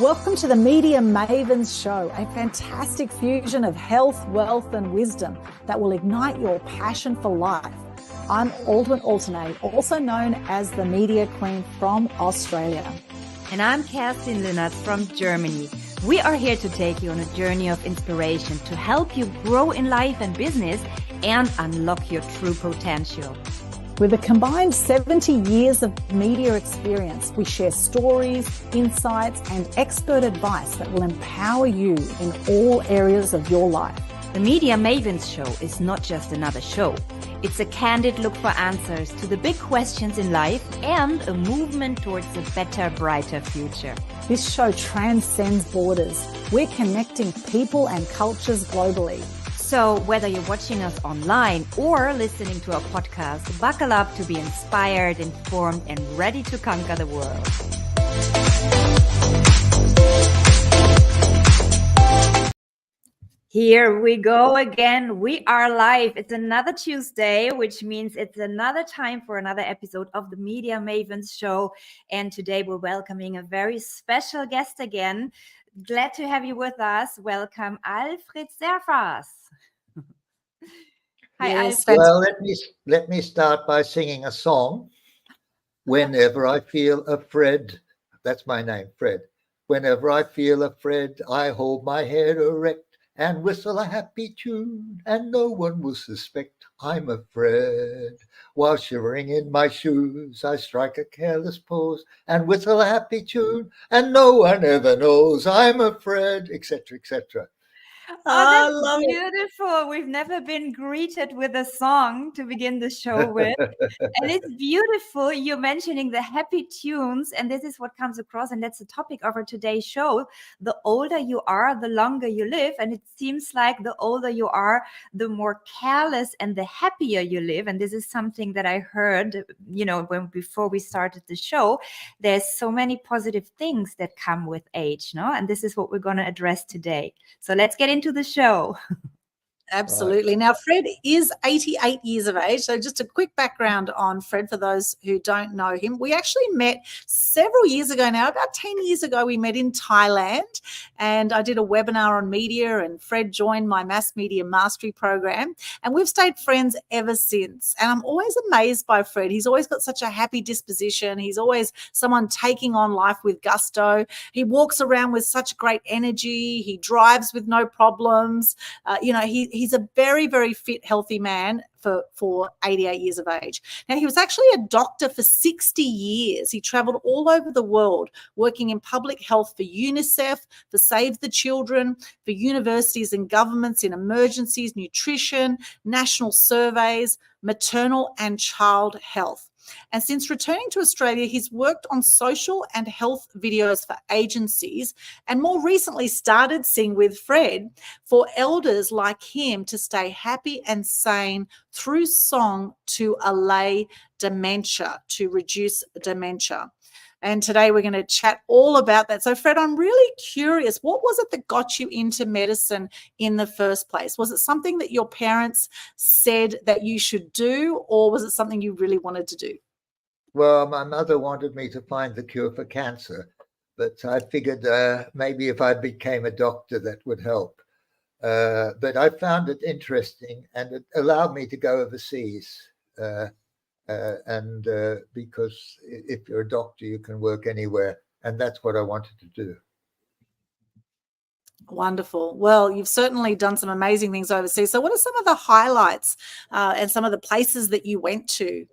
Welcome to the Media Mavens Show, a fantastic fusion of health, wealth, and wisdom that will ignite your passion for life. I'm Aldwyn Altuney, also known as the Media Queen from Australia. And I'm Kerstin Linnartz from Germany. We are here to take you on a journey of inspiration to help you grow in life and business and unlock your true potential. With a combined 70 years of media experience, we share stories, insights, and expert advice that will empower you in all areas of your life. The Media Mavens Show is not just another show. It's a candid look for answers to the big questions in life and a movement towards a better, brighter future. This show transcends borders. We're connecting people and cultures globally. So whether you're watching us online or listening to our podcast, buckle up to be inspired, informed, and ready to conquer the world. Here we go again. We are live. It's another Tuesday, which means it's another time for another episode of the Media Mavens Show. And today we're welcoming a very special guest again. Glad to have you with us. Welcome, Alfred Zerfas. Hi, yes. Well, let me start by singing a song. Whenever I feel afraid, that's my name, Fred. Whenever I feel afraid, I hold my head erect and whistle a happy tune, and no one will suspect I'm afraid. While shivering in my shoes, I strike a careless pose and whistle a happy tune, and no one ever knows I'm afraid, etc., etc. Oh, that's beautiful. We've never been greeted with a song to begin the show with. And it's beautiful. You're mentioning the happy tunes, and this is what comes across. And that's the topic of our today's show. The older you are, the longer you live. And it seems like the older you are, the more careless and the happier you live. And this is something that I heard, before we started the show. There's so many positive things that come with age, no? And this is what we're going to address today. So let's get into the show. Absolutely. Now, Fred is 88 years of age. So just a quick background on Fred for those who don't know him. We actually met several years ago now, about 10 years ago, we met in Thailand, and I did a webinar on media, and Fred joined my Mass Media Mastery program, and we've stayed friends ever since. And I'm always amazed by Fred. He's always got such a happy disposition. He's always someone taking on life with gusto. He walks around with such great energy. He drives with no problems. He's a very, very fit, healthy man for 88 years of age. Now, he was actually a doctor for 60 years. He traveled all over the world working in public health for UNICEF, for Save the Children, for universities and governments in emergencies, nutrition, national surveys, maternal and child health. And since returning to Australia, he's worked on social and health videos for agencies, and more recently started Sing with Fred for elders like him to stay happy and sane through song to allay dementia, to reduce dementia. And today we're going to chat all about that. So, Fred, I'm really curious, what was it that got you into medicine in the first place? Was it something that your parents said that you should do, or was it something you really wanted to do? Well, my mother wanted me to find the cure for cancer, but I figured maybe if I became a doctor, that would help. But I found it interesting, and it allowed me to go overseas. Because if you're a doctor, you can work anywhere. And that's what I wanted to do. Wonderful. Well, you've certainly done some amazing things overseas. So what are some of the highlights and some of the places that you went to?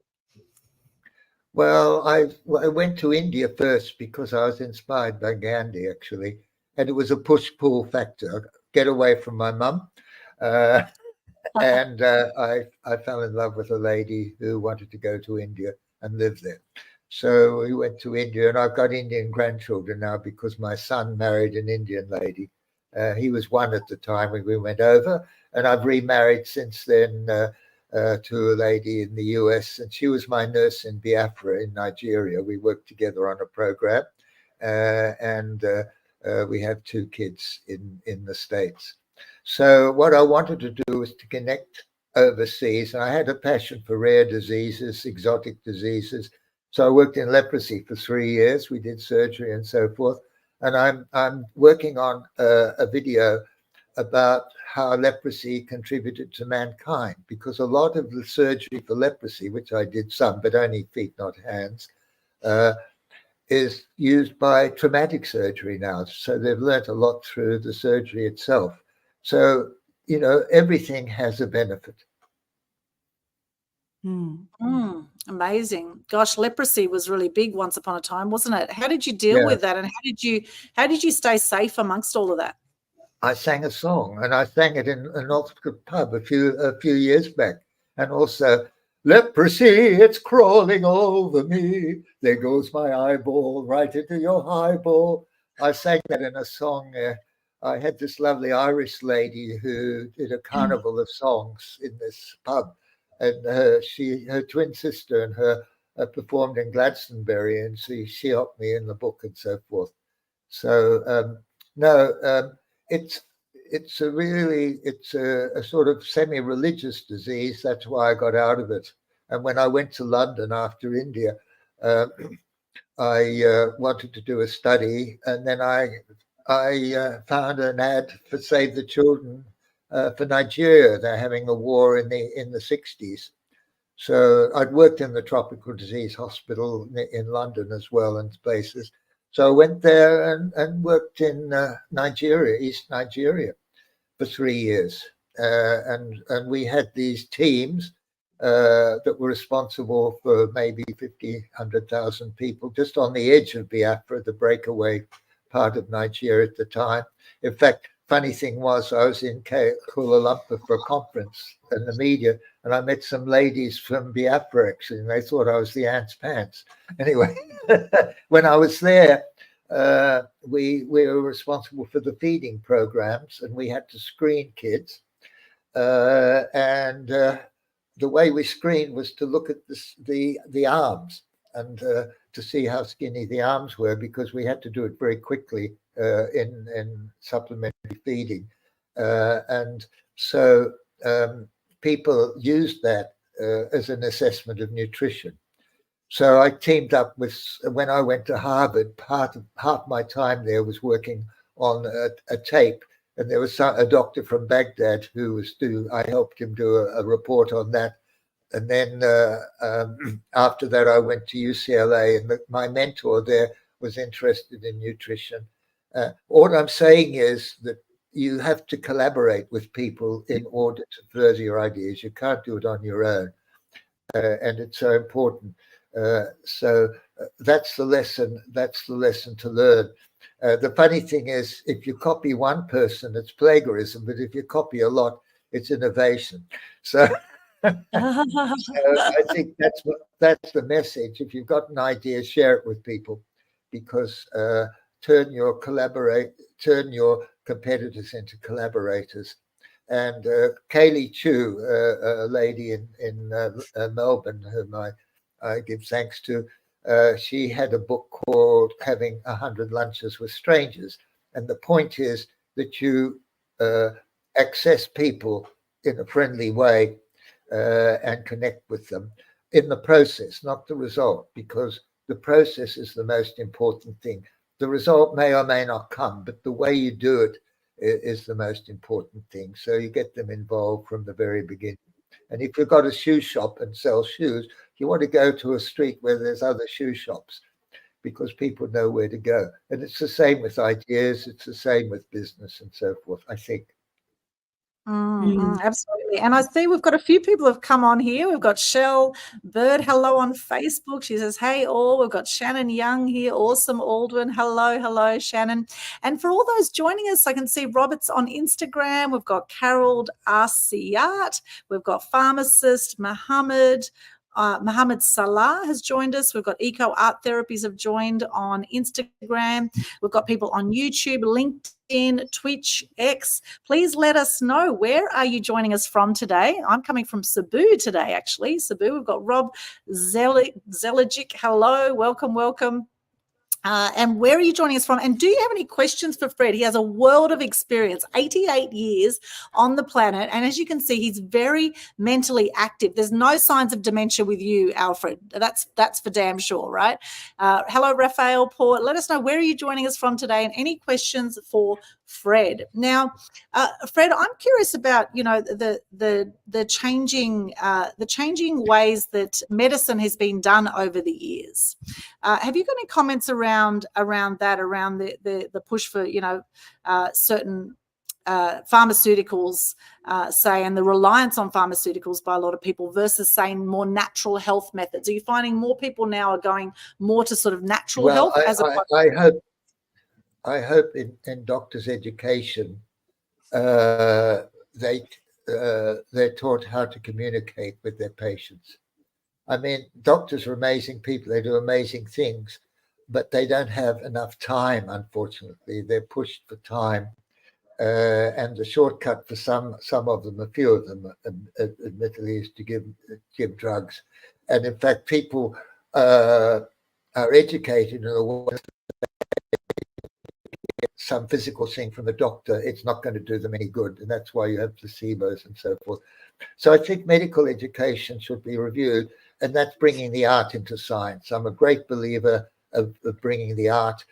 Well, I went to India first because I was inspired by Gandhi, actually. And it was a push-pull factor. Get away from my mum. And I fell in love with a lady who wanted to go to India and live there. So we went to India, and I've got Indian grandchildren now because my son married an Indian lady. He was one at the time when we went over, and I've remarried since then to a lady in the US, and she was my nurse in Biafra in Nigeria. We worked together on a program, and we have 2 kids in the States. So what I wanted to do was to connect overseas, and I had a passion for rare diseases, exotic diseases. So I worked in leprosy for 3 years. We did surgery and so forth. And I'm working on a video about how leprosy contributed to mankind, because a lot of the surgery for leprosy, which I did some, but only feet, not hands, is used by traumatic surgery now. So they've learnt a lot through the surgery itself. So, you know, everything has a benefit. Amazing. Gosh, leprosy was really big once upon a time, wasn't it? How did you deal with that, and how did you stay safe amongst all of that? I sang a song, and I sang it in an Oxford pub a few years back, and also, leprosy, it's crawling over me. There goes my eyeball right into your highball. I sang that in a song. I had this lovely Irish lady who did a carnival of songs in this pub, and her twin sister and her performed in Glastonbury, and she helped me in the book and so forth. So it's a sort of semi-religious disease. That's why I got out of it. And when I went to London after India, I wanted to do a study, and then I found an ad for Save the Children for Nigeria. They're having a war in the 60s. So I'd worked in the tropical disease hospital in London as well, and places. So I went there and worked in Nigeria, East Nigeria, for 3 years. And we had these teams that were responsible for maybe 100,000 people just on the edge of Biafra, the breakaway part of Nigeria at the time. In fact, funny thing was, I was in Kuala Lumpur for a conference in the media, and I met some ladies from Biafra, actually, and they thought I was the Ant's Pants. Anyway, when I was there, we were responsible for the feeding programs, and we had to screen kids. And the way we screened was to look at the arms and to see how skinny the arms were, because we had to do it very quickly in supplementary feeding. And so people used that as an assessment of nutrition. So I teamed up with, when I went to Harvard, half my time there was working on a tape, and there was a doctor from Baghdad I helped him do a report on that. And then after that, I went to UCLA, and my mentor there was interested in nutrition. All I'm saying is that you have to collaborate with people in order to further your ideas. You can't do it on your own. And it's so important. So that's the lesson. That's the lesson to learn. The funny thing is, if you copy one person, it's plagiarism. But if you copy a lot, it's innovation. So, so I think that's the message. If you've got an idea, share it with people, because turn your competitors into collaborators. And Kaylee Chu, a lady in Melbourne, whom I give thanks to, she had a book called Having 100 Lunches with Strangers. And the point is that you access people in a friendly way and connect with them in the process, not the result, because the process is the most important thing. The result may or may not come, but the way you do it is the most important thing. So you get them involved from the very beginning. And if you've got a shoe shop and sell shoes, you want to go to a street where there's other shoe shops, because people know where to go. And it's the same with ideas. It's the same with business and so forth, I think. Absolutely. And I see we've got a few people have come on here. We've got Shell Bird, hello on Facebook. She says, hey all. We've got Shannon Young here. Awesome, Aldwyn. Hello, Shannon. And for all those joining us, I can see Robert's on Instagram. We've got Carol Arsiat. We've got Pharmacist Mohammed Salah has joined us. We've got Eco Art Therapies have joined on Instagram. We've got people on YouTube, LinkedIn, Twitch, X. Please let us know, where are you joining us from today? I'm coming from Cebu today, actually. Cebu, we've got Rob Zeligic. Hello, welcome. And where are you joining us from? And do you have any questions for Fred? He has a world of experience, 88 years on the planet. And as you can see, he's very mentally active. There's no signs of dementia with you, Alfred. That's for damn sure, right? Hello, Raphael, Paul. Let us know, where are you joining us from today, and any questions for Fred. Now, Fred, I'm curious about, the changing ways that medicine has been done over the years. Have you got any comments around that, around the push for certain pharmaceuticals, say, and the reliance on pharmaceuticals by a lot of people versus saying more natural health methods? Are you finding more people now are going more to sort of natural health? I hope in doctors' education they're taught how to communicate with their patients. I mean, doctors are amazing people. They do amazing things, but they don't have enough time, unfortunately. They're pushed for time. And the shortcut for some of them, a few of them, admittedly, is to give drugs. And in fact, people are educated in a way, some physical thing from a doctor, it's not going to do them any good. And that's why you have placebos and so forth. So I think medical education should be reviewed, and that's bringing the art into science. I'm a great believer of bringing the art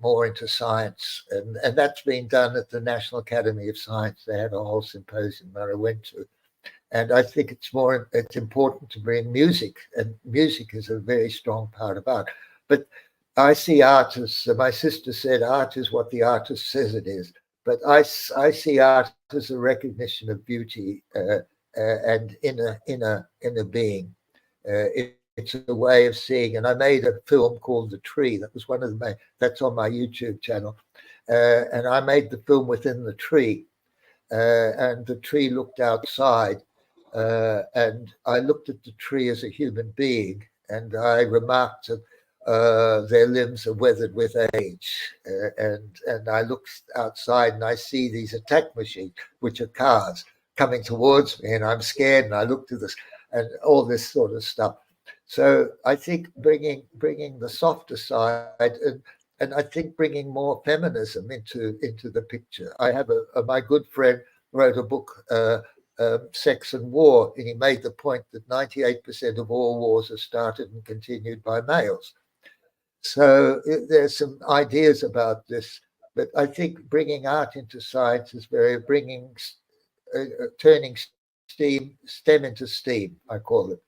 more into science. And that's been done at the National Academy of Science. They had a whole symposium that I went to. And I think it's important to bring music, and music is a very strong part of art. But I see art as, my sister said, art is what the artist says it is. But I see art as a recognition of beauty and inner being. It's a way of seeing. And I made a film called The Tree. That was one of the that's on my YouTube channel. And I made the film within the tree. And the tree looked outside. And I looked at the tree as a human being. And I remarked that their limbs are weathered with age. And I look outside and I see these attack machines, which are cars, coming towards me, and I'm scared, and I look to this and all this sort of stuff. So I think bringing the softer side, and I think bringing more feminism into the picture. I have my good friend wrote a book, Sex and War, and he made the point that 98% of all wars are started and continued by males. So there's some ideas about this, but I think bringing art into science is turning STEM into steam, I call it.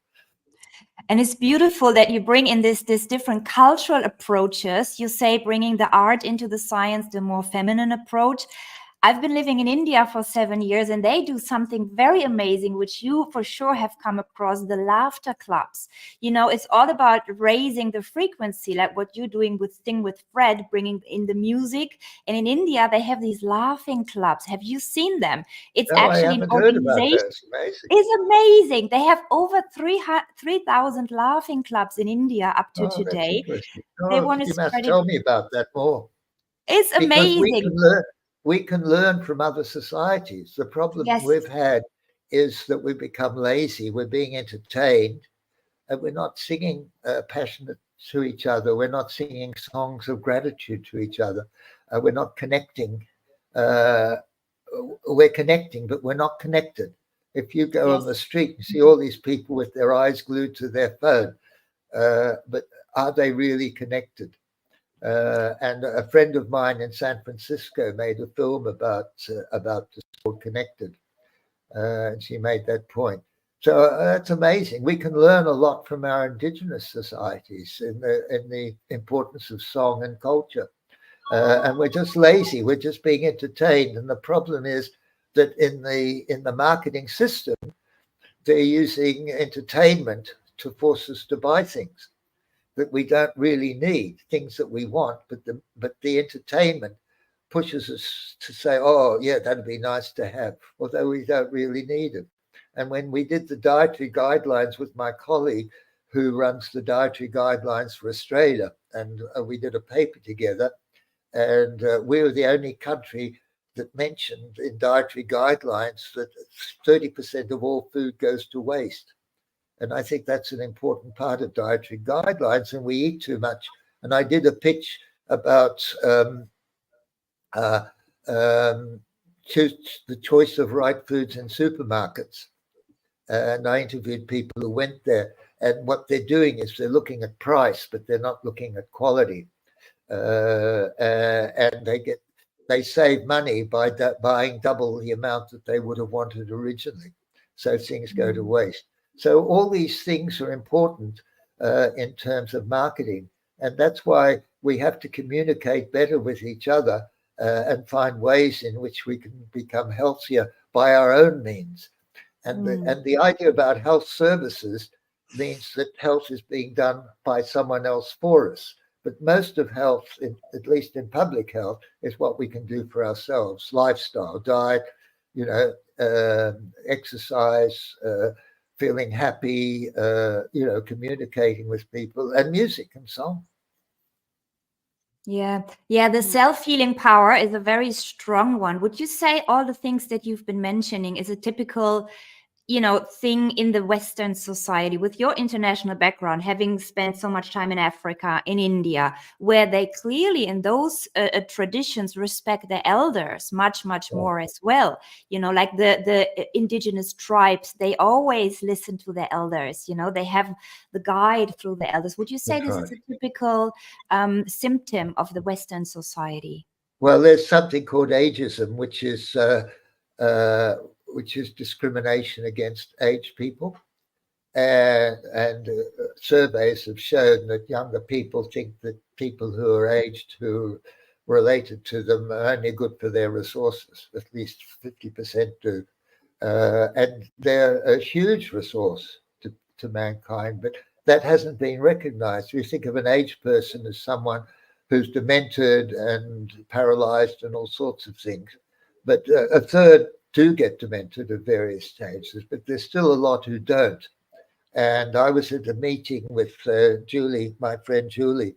And it's beautiful that you bring in this different cultural approaches. You say bringing the art into the science, the more feminine approach. I've been living in India for 7 years, and they do something very amazing, which you for sure have come across, the laughter clubs. It's all about raising the frequency, like what you're doing with Fred, bringing in the music. And in India, they have these laughing clubs. Have you seen them? It's actually an organization. It's amazing. They have over 3,000 laughing clubs in India up to today. They want to spread it. Tell me about that more. It's amazing. We can learn from other societies. The problem we've had is that we've become lazy. We're being entertained, and we're not singing passionate to each other. We're not singing songs of gratitude to each other. We're not connecting. We're connecting, but we're not connected. If you go on the street, you see all these people with their eyes glued to their phone, but are they really connected? And a friend of mine in San Francisco made a film about this called Connected, and she made that point. So that's amazing. We can learn a lot from our indigenous societies in the importance of song and culture, and we're just lazy. We're just being entertained, and the problem is that in the marketing system, they're using entertainment to force us to buy things that we don't really need, things that we want, but the entertainment pushes us to say, oh, yeah, that'd be nice to have, although we don't really need it. And when we did the dietary guidelines with my colleague who runs the dietary guidelines for Australia, and we did a paper together, and we were the only country that mentioned in dietary guidelines that 30% of all food goes to waste. And I think that's an important part of dietary guidelines. And we eat too much And I did a pitch about the choice of right foods in supermarkets. And I interviewed people who went there. And what they're doing is they're looking at price, but they're not looking at quality. And they save money by buying double the amount that they would have wanted originally. So things go to waste. So all these things are important in terms of marketing. And that's why we have to communicate better with each other and find ways in which we can become healthier by our own means. And the idea about health services means that health is being done by someone else for us. But most of health, at least in public health, is what we can do for ourselves: lifestyle, diet, exercise, feeling happy, communicating with people, and music and song. Yeah. The self-healing power is a very strong one. Would you say all the things that you've been mentioning is a typical, thing in the Western society, with your international background, having spent so much time in Africa, in India, where they clearly in those traditions respect the elders much more as well? Like the indigenous tribes, they always listen to the elders. They have the guide through the elders. Would you say this is a typical symptom of the Western society? Well, there's something called ageism, which is discrimination against aged people. And surveys have shown that younger people think that people who are aged, who are related to them, are only good for their resources. At least 50% do. And they're a huge resource to mankind, but that hasn't been recognized. We think of an aged person as someone who's demented and paralyzed and all sorts of things. But a third do get demented at various stages, but there's still a lot who don't. And I was at a meeting with Julie, my friend Julie,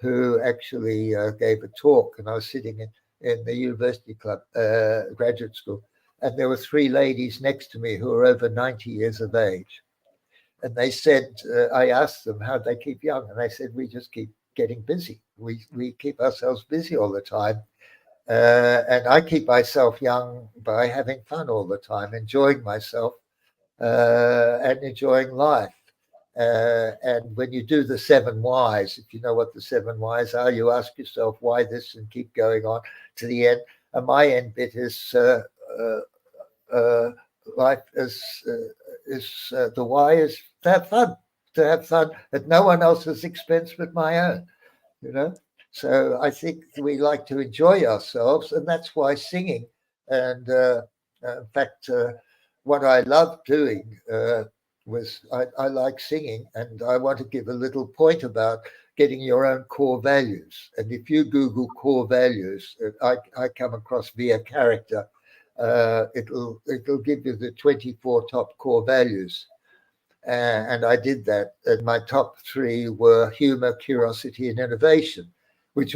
who actually gave a talk, and I was sitting in the university club, graduate school, and there were three ladies next to me who were over 90 years of age. And they said, I asked them how they keep young, and they said, we just keep getting busy. We keep ourselves busy all the time. And I keep myself young by having fun all the time, enjoying myself and enjoying life. And when you do the 7 whys, if you know what the 7 whys are, you ask yourself why this and keep going on to the end. And my end bit is life is the why is to have fun at no one else's expense but my own, So I think we like to enjoy ourselves, and that's why singing. And in fact, what I love doing was I like singing, and I want to give a little point about getting your own core values. And if you Google core values, I come across via character. It'll give you the 24 top core values. And I did that. And my top 3 were humor, curiosity, and innovation, which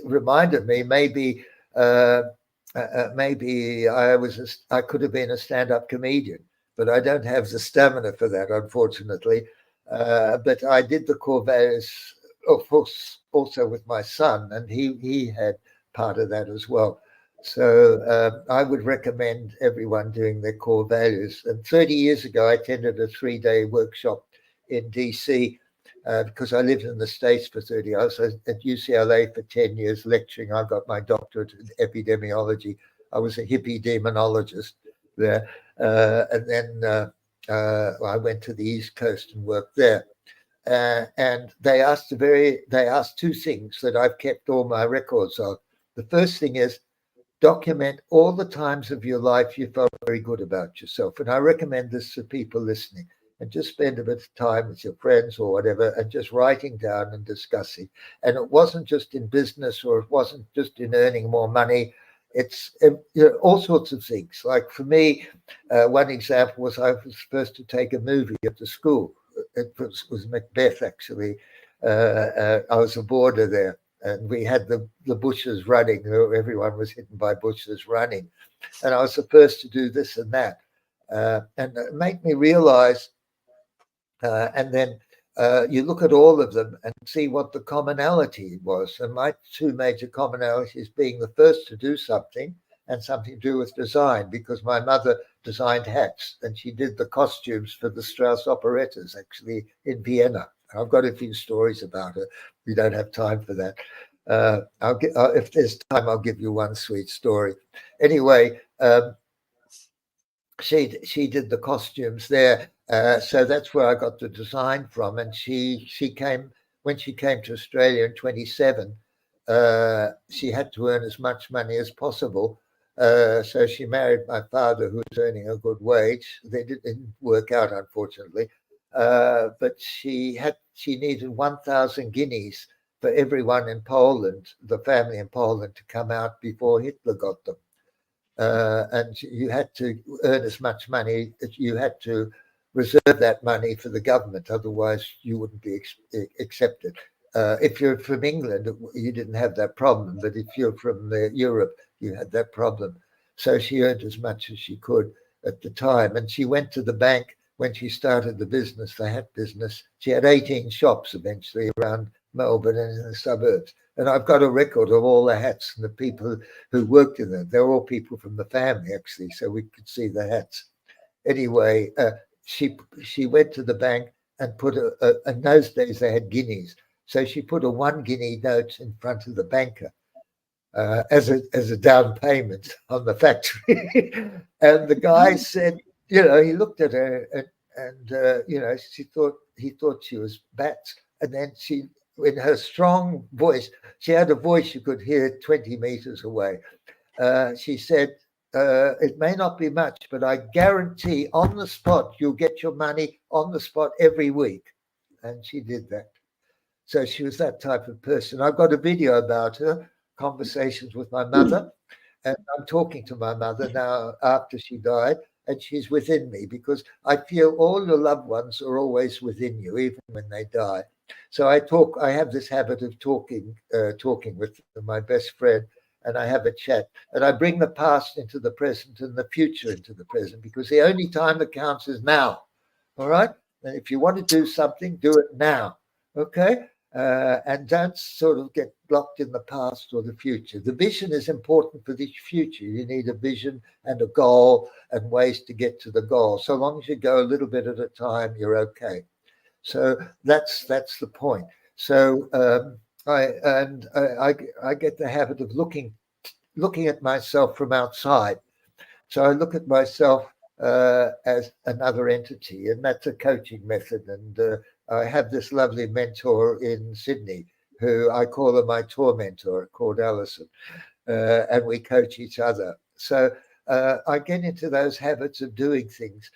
reminded me maybe I could have been a stand-up comedian, but I don't have the stamina for that, unfortunately. But I did the core values, of course, also with my son, and he had part of that as well. So I would recommend everyone doing their core values. And 30 years ago, I attended a 3-day workshop in DC because I lived in the States for 30 years. I was at UCLA for 10 years lecturing. I got my doctorate in epidemiology. I was a hippie demonologist there. And then I went to the East Coast and worked there. And they asked 2 things that I've kept all my records of. The first thing is, document all the times of your life you felt very good about yourself. And I recommend this for people listening. And just spend a bit of time with your friends or whatever and just writing down and discussing. And it wasn't just in business, or it wasn't just in earning more money. It's all sorts of things. Like for me, one example was I was supposed to take a movie at the school. It was Macbeth, actually. I was a boarder there. And we had the bushes running. Everyone was hidden by bushes running. And I was supposed to do this and that. And it made me realize, and then you look at all of them and see what the commonality was. And my two major commonalities being the first to do something and something to do with design, because my mother designed hats and she did the costumes for the Strauss operettas actually in Vienna. I've got a few stories about her. We don't have time for that. If there's time, I'll give you one sweet story. Anyway, she did the costumes there, so that's where I got the design from. And she came when she came to Australia in 27. She had to earn as much money as possible, so she married my father, who was earning a good wage. They didn't work out, unfortunately, but she needed 1,000 guineas for everyone in Poland, the family in Poland, to come out before Hitler got them. And you had to earn as much money as you had to reserve that money for the government, otherwise you wouldn't be accepted. If you're from England, you didn't have that problem, but if you're from Europe, you had that problem. So she earned as much as she could at the time, and she went to the bank when she started the business, the hat business. She had 18 shops eventually around Melbourne and in the suburbs. And I've got a record of all the hats and the people who worked in them. They're all people from the family, actually, so we could see the hats. Anyway, she went to the bank and put in those days they had guineas. So she put a 1 guinea note in front of the banker as a down payment on the factory. And the guy said, he looked at her and he thought she was bats. And then in her strong voice, she had a voice you could hear 20 meters away. She said, it may not be much, but I guarantee on the spot, you'll get your money on the spot every week. And she did that. So she was that type of person. I've got a video about her, conversations with my mother. And I'm talking to my mother now after she died. And she's within me, because I feel all your loved ones are always within you, even when they die. So I have this habit of talking with my best friend, and I have a chat, and I bring the past into the present and the future into the present, because the only time that counts is now. All right. And if you want to do something, do it now. Okay. And don't sort of get blocked in the past or the future. The vision is important for the future. You need a vision and a goal and ways to get to the goal. So long as you go a little bit at a time, you're okay. So that's the point. So I get the habit of looking at myself from outside. So I look at myself as another entity, and that's a coaching method. And I have this lovely mentor in Sydney, who I call her my tour mentor, called Alison, and we coach each other. So I get into those habits of doing things,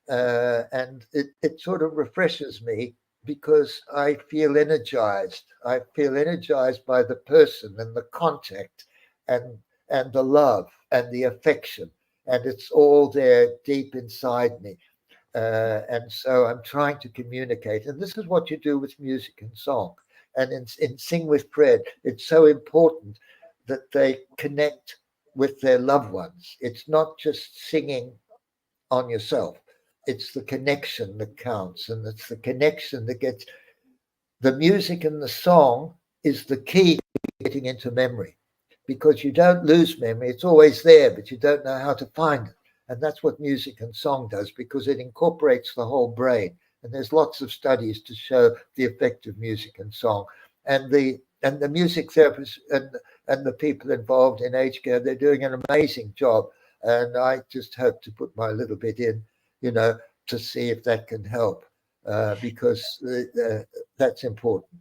and it sort of refreshes me, because I feel energized. I feel energized by the person and the contact and the love and the affection, and it's all there deep inside me. And so I'm trying to communicate. And this is what you do with music and song. And in Sing with Fred, it's so important that they connect with their loved ones. It's not just singing on yourself. It's the connection that counts. And it's the connection that gets the music, and the song is the key to getting into memory, because you don't lose memory. It's always there, but you don't know how to find it. And that's what music and song does, because it incorporates the whole brain. And there's lots of studies to show the effect of music and song. And the music therapists and the people involved in aged care, they're doing an amazing job. And I just hope to put my little bit in, to see if that can help, because that's important.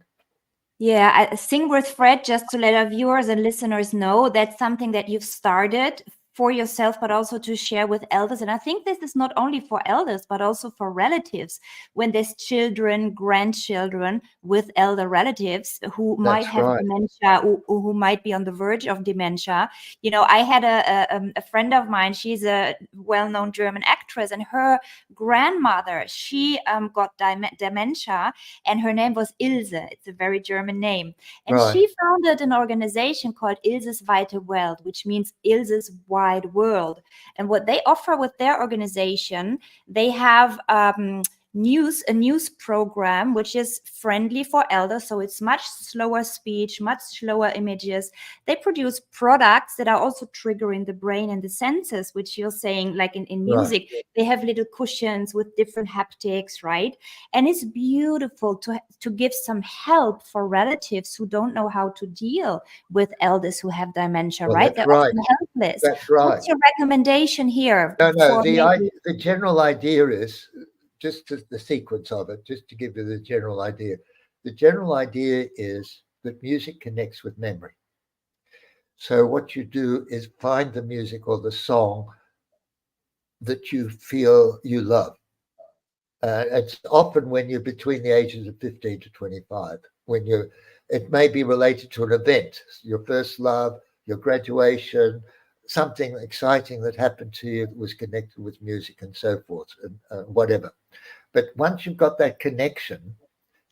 Yeah, Sing with Fred, just to let our viewers and listeners know, that's something that you've started for yourself, but also to share with elders. And I think this is not only for elders, but also for relatives, when there's children, grandchildren with elder relatives who might have dementia, or who might be on the verge of dementia. I had a friend of mine, she's a well-known German actress, and her grandmother, she got dementia, and her name was Ilse. It's a very German name. And she founded an organization called Ilse's Weite Welt, which means Ilse's wide world. And what they offer with their organization, they have a news program which is friendly for elders. So it's much slower speech, much slower images. They produce products that are also triggering the brain and the senses, which you're saying, like in music, Right. they have little cushions with different haptics, right? And it's beautiful to give some help for relatives who don't know how to deal with elders who have dementia, Well, right? that's They're right. often helpless. That's right. What's your recommendation here? No. The general idea is just the sequence of it, just to give you the general idea. The general idea is that music connects with memory. So what you do is find the music or the song that you feel you love. It's often when you're between the ages of 15 to 25, it may be related to an event, your first love, your graduation, something exciting that happened to you that was connected with music and so forth, and whatever. But once you've got that connection,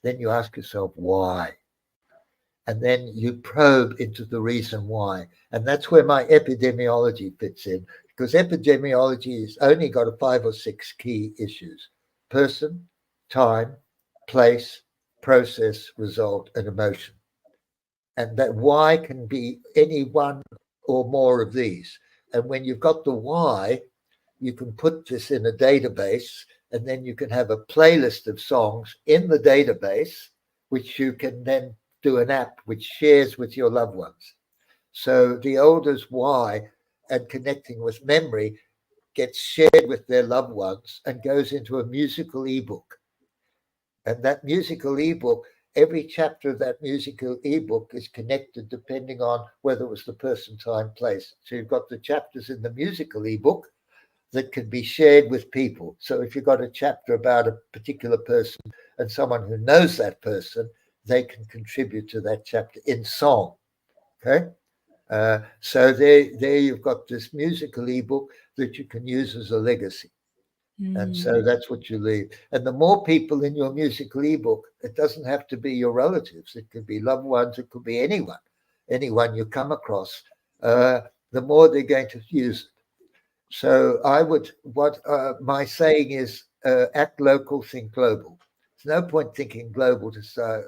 then you ask yourself why. And then you probe into the reason why. And that's where my epidemiology fits in, because epidemiology has only got 5 or 6 key issues: person, time, place, process, result, and emotion. And that why can be any one or more of these. And when you've got the why, you can put this in a database, and then you can have a playlist of songs in the database, which you can then do an app which shares with your loved ones. So the elders' why and connecting with memory gets shared with their loved ones and goes into a musical ebook. And that musical ebook, every chapter of that musical ebook is connected depending on whether it was the person, time, place. So you've got the chapters in the musical ebook that can be shared with people. So if you've got a chapter about a particular person and someone who knows that person, they can contribute to that chapter in song. Okay. So there you've got this musical ebook that you can use as a legacy. And so that's what you leave. And the more people in your musical ebook, it doesn't have to be your relatives. It could be loved ones. It could be anyone you come across. The more they're going to use it. So my saying is, act local, think global. There's no point thinking global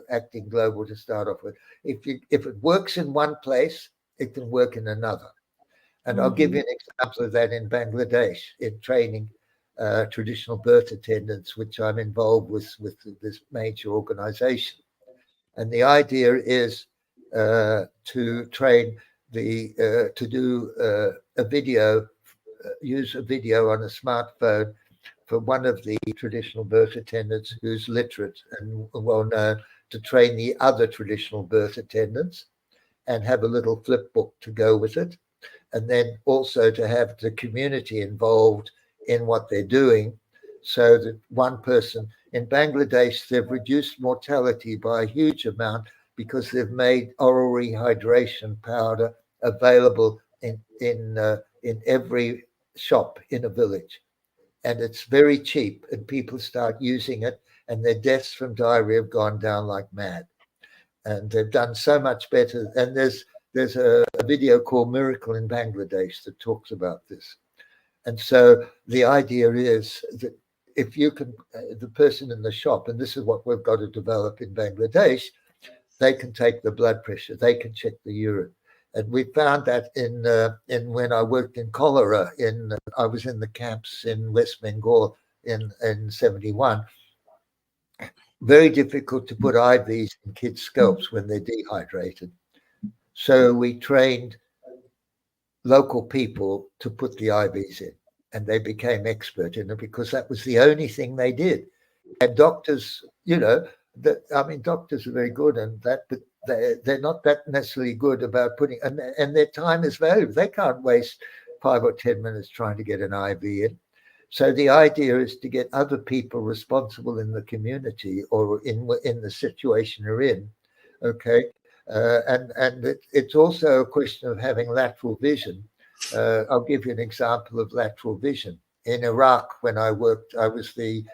acting global to start off with. If it works in one place, it can work in another. And I'll give you an example of that in Bangladesh, in training traditional birth attendants, which I'm involved with this major organization. And the idea is to train to do a video, use a video on a smartphone for one of the traditional birth attendants who's literate and well known, to train the other traditional birth attendants and have a little flip book to go with it. And then also to have the community involved in what they're doing, so that one person in Bangladesh, they've reduced mortality by a huge amount because they've made oral rehydration powder available in every shop in a village. And it's very cheap, and people start using it, and their deaths from diarrhea have gone down like mad. And they've done so much better. And there's a video called Miracle in Bangladesh that talks about this. And so the idea is that if you can, the person in the shop, and this is what we've got to develop in Bangladesh, they can take the blood pressure, they can check the urine. And we found that in when I worked in cholera, I was in the camps in West Bengal in 71. Very difficult to put IVs in kids' scalps when they're dehydrated. So we trained local people to put the IVs in, and they became expert in it because that was the only thing they did. And doctors, doctors are very good and that, but they're not that necessarily good about putting, and their time is valuable. They can't waste 5 or 10 minutes trying to get an IV in. So the idea is to get other people responsible in the community or in the situation they're in, okay? And it's also a question of having lateral vision. I'll give you an example of lateral vision. In Iraq, when I worked, I was the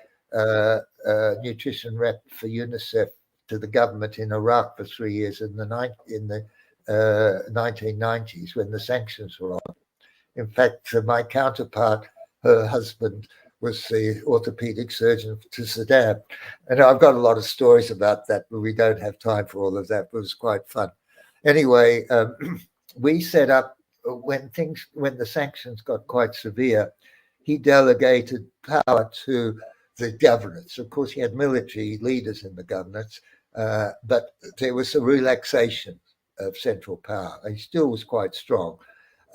nutrition rep for UNICEF to the government in Iraq for 3 years in the 1990s when the sanctions were on. In fact, my counterpart, her husband was the orthopedic surgeon to Saddam. And I've got a lot of stories about that, but we don't have time for all of that. But it was quite fun. Anyway, we set up, when the sanctions got quite severe, he delegated power to the governorates. Of course, he had military leaders in the governorates, but there was a relaxation of central power. He still was quite strong.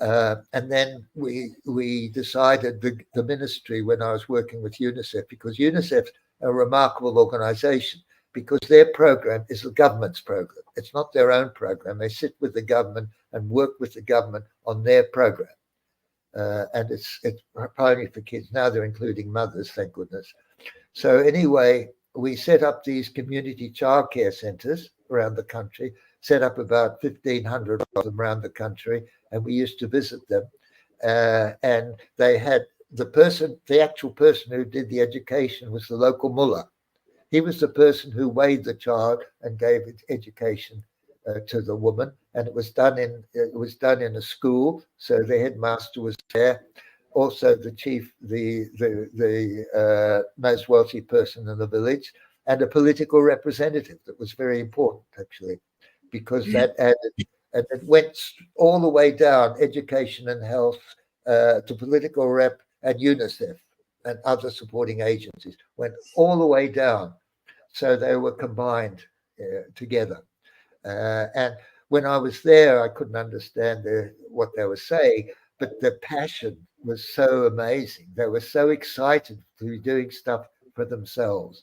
And then we decided, the ministry, when I was working with UNICEF, because UNICEF's a remarkable organization, because their program is the government's program. It's not their own program. They sit with the government and work with the government on their program. And it's primarily for kids. Now they're including mothers, thank goodness. So anyway, we set up these community childcare centers around the country, set up about 1,500 of them around the country, and we used to visit them. And they had the actual person who did the education was the local mullah. He was the person who weighed the child and gave it education to the woman, and it was done in a school. So the headmaster was there, also the chief, the most wealthy person in the village, and a political representative. That was very important, actually, because that added, and it went all the way down, education and health, to political rep and UNICEF and other supporting agencies, went all the way down. So they were combined together. And when I was there, I couldn't understand what they were saying, but the passion was so amazing. They were so excited to be doing stuff for themselves.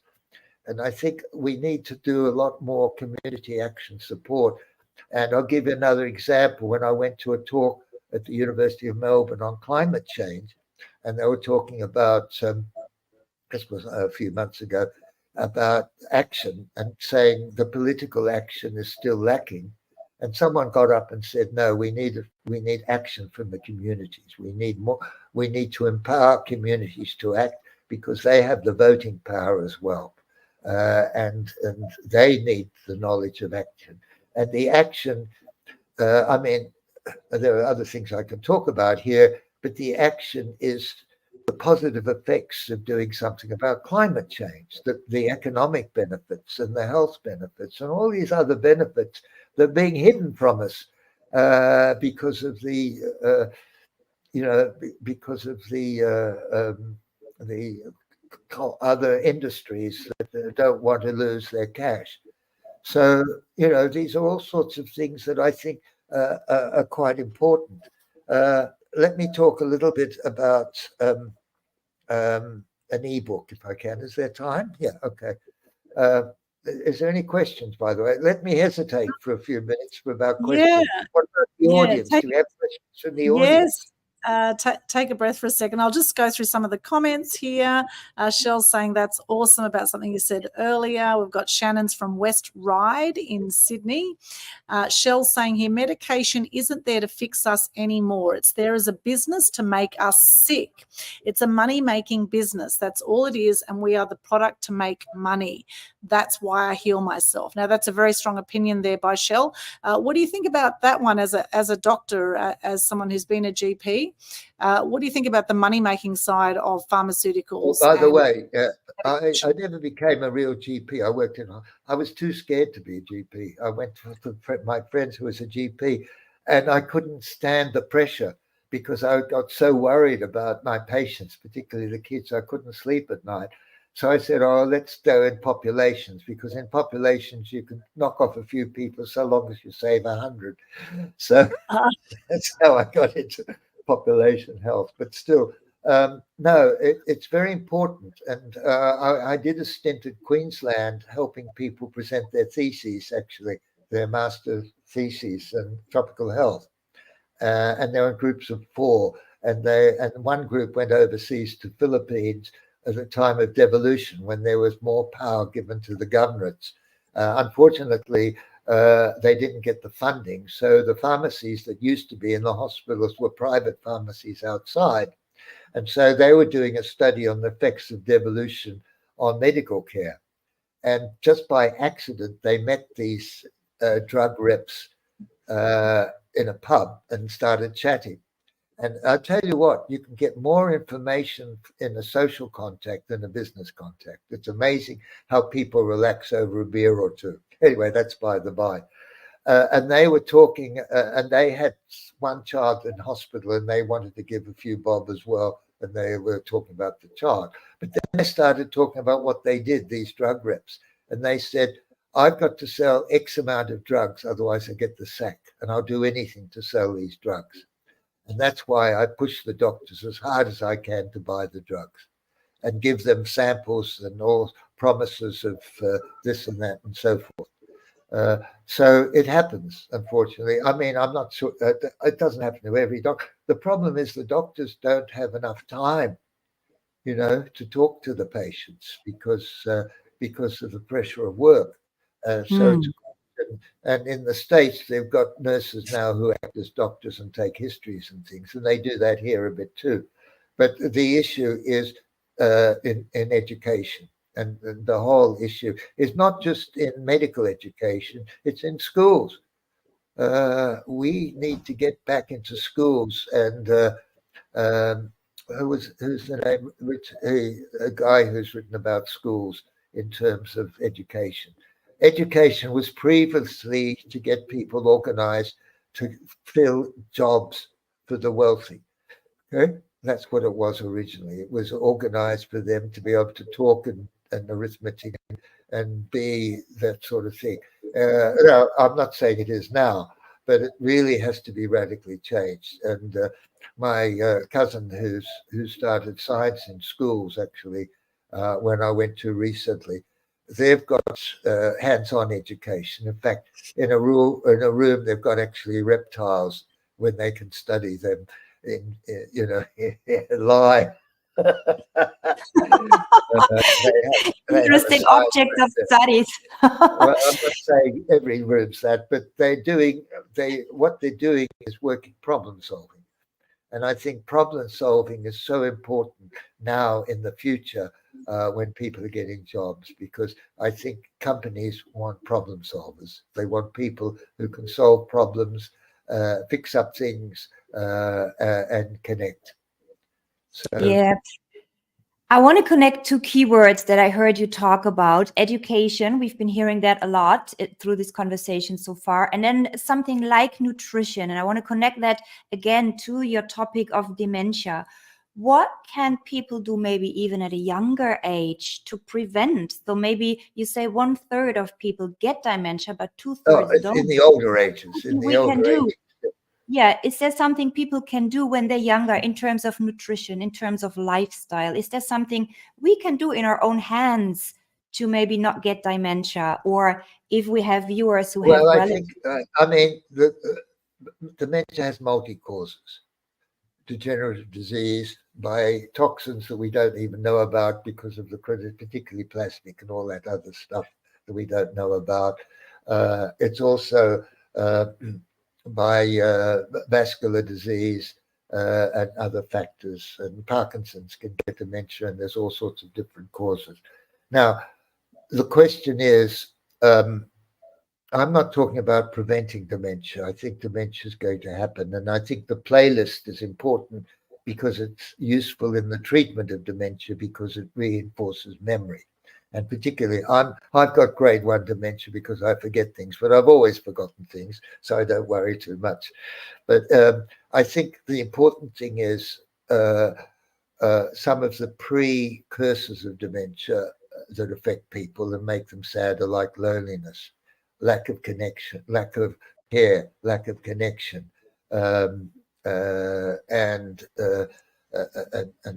And I think we need to do a lot more community action support. And I'll give you another example. When I went to a talk at the University of Melbourne on climate change, and they were talking about, this was a few months ago, about action and saying the political action is still lacking. And someone got up and said, no, we need action from the communities. We need more. We need to empower communities to act, because they have the voting power as well. And they need the knowledge of action. And the action, I mean, there are other things I can talk about here, but the action is the positive effects of doing something about climate change, the economic benefits and the health benefits and all these other benefits that are being hidden from us because of the other industries that don't want to lose their cash. So, these are all sorts of things that I think are quite important. Let me talk a little bit about an ebook, if I can. Is there time? Yeah, okay. Is there any questions, by the way? Let me hesitate for a few minutes about questions. Yeah. What about the audience? Do we have questions from the audience? Yes. Take a breath for a second. I'll just go through some of the comments here. Shell's saying that's awesome about something you said earlier. We've got Shannon's from West Ryde in Sydney. Shell's saying here, medication isn't there to fix us anymore. It's there as a business to make us sick. It's a money-making business. That's all it is, and we are the product to make money. That's why I heal myself. Now, that's a very strong opinion there by Shell. What do you think about that one as a doctor, as someone who's been a GP? What do you think about the money-making side of pharmaceuticals? Well, by the way, I never became a real GP. I was too scared to be a GP. I went to my friends who was a GP, and I couldn't stand the pressure because I got so worried about my patients, particularly the kids. I couldn't sleep at night. So I said, let's go in populations, because in populations you can knock off a few people so long as you save 100. So that's how I got into population health. But still, no, it's very important. And I did a stint at Queensland helping people present their theses, actually, their master theses in tropical health. And they were in groups of 4. And one group went overseas to Philippines at the time of devolution, when there was more power given to the governorates. Unfortunately, they didn't get the funding. So the pharmacies that used to be in the hospitals were private pharmacies outside. And so they were doing a study on the effects of devolution on medical care. And just by accident, they met these drug reps in a pub and started chatting. And I'll tell you what, you can get more information in a social contact than a business contact. It's amazing how people relax over a beer or two. Anyway, that's by the by. And they were talking, and they had one child in hospital, and they wanted to give a few bob as well. And they were talking about the child. But then they started talking about what they did, these drug reps. And they said, I've got to sell X amount of drugs, otherwise I get the sack. And I'll do anything to sell these drugs. And that's why I push the doctors as hard as I can to buy the drugs and give them samples and all promises of this and that and so forth. So it happens, unfortunately. I mean, I'm not sure. It doesn't happen to every doctor. The problem is the doctors don't have enough time, to talk to the patients because of the pressure of work. And in the States, they've got nurses now who act as doctors and take histories and things, and they do that here a bit too. But the issue is in education. And the whole issue is not just in medical education, it's in schools. We need to get back into schools. And who's the name? A guy who's written about schools in terms of education. Education was previously to get people organized to fill jobs for the wealthy. Okay? That's what it was originally. It was organized for them to be able to talk and arithmetic and be that sort of thing. Now, I'm not saying it is now, but it really has to be radically changed. And my cousin who started science in schools, actually, when I went to recently, they've got hands-on education. In fact, in a room, they've got actually reptiles when they can study them in live. Interesting object of studies. Well, I'm not saying every room's that, but what they're doing is working problem solving. And I think problem solving is so important now in the future when people are getting jobs, because I think companies want problem solvers. They want people who can solve problems, fix up things, and connect. So, yeah. I want to connect two keywords that I heard you talk about. Education, we've been hearing that a lot through this conversation so far. And then something like nutrition. And I want to connect that again to your topic of dementia. What can people do maybe even at a younger age to prevent? So maybe you say 1/3 of people get dementia, but 2/3 don't. In the older ages. Yeah, is there something people can do when they're younger in terms of nutrition, in terms of lifestyle? Is there something we can do in our own hands to maybe not get dementia? Or if we have viewers who have relatives? I think, the dementia has multi-causes. Degenerative disease by toxins that we don't even know about because of the particularly plastic and all that other stuff that we don't know about. It's also by vascular disease and other factors, and Parkinson's can get dementia, and there's all sorts of different causes. Now, the question is, I'm not talking about preventing dementia. I think dementia is going to happen, and I think the playlist is important because it's useful in the treatment of dementia because it reinforces memory. And particularly, I've got grade 1 dementia because I forget things, but I've always forgotten things, so I don't worry too much. But I think the important thing is some of the precursors of dementia that affect people and make them sad are like loneliness, lack of connection, lack of care, lack of connection, and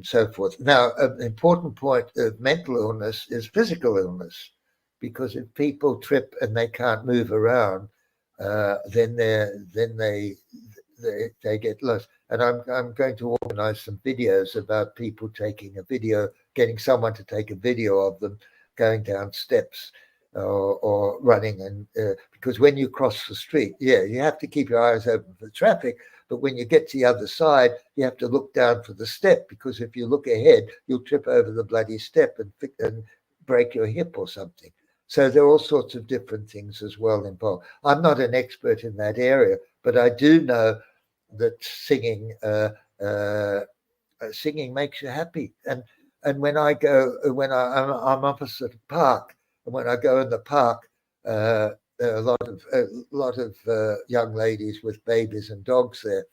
so forth. Now, an important point of mental illness is physical illness, because if people trip and they can't move around, then they get lost. And I'm going to organize some videos about people getting someone to take a video of them going down steps or running, and because when you cross the street, you have to keep your eyes open for traffic. But when you get to the other side, you have to look down for the step, because if you look ahead, you'll trip over the bloody step and break your hip or something. So there are all sorts of different things as well involved. I'm not an expert in that area, but I do know that singing Singing makes you happy. And when I'm opposite a park, and when I go in the park, there are a lot of young ladies with babies and dogs there,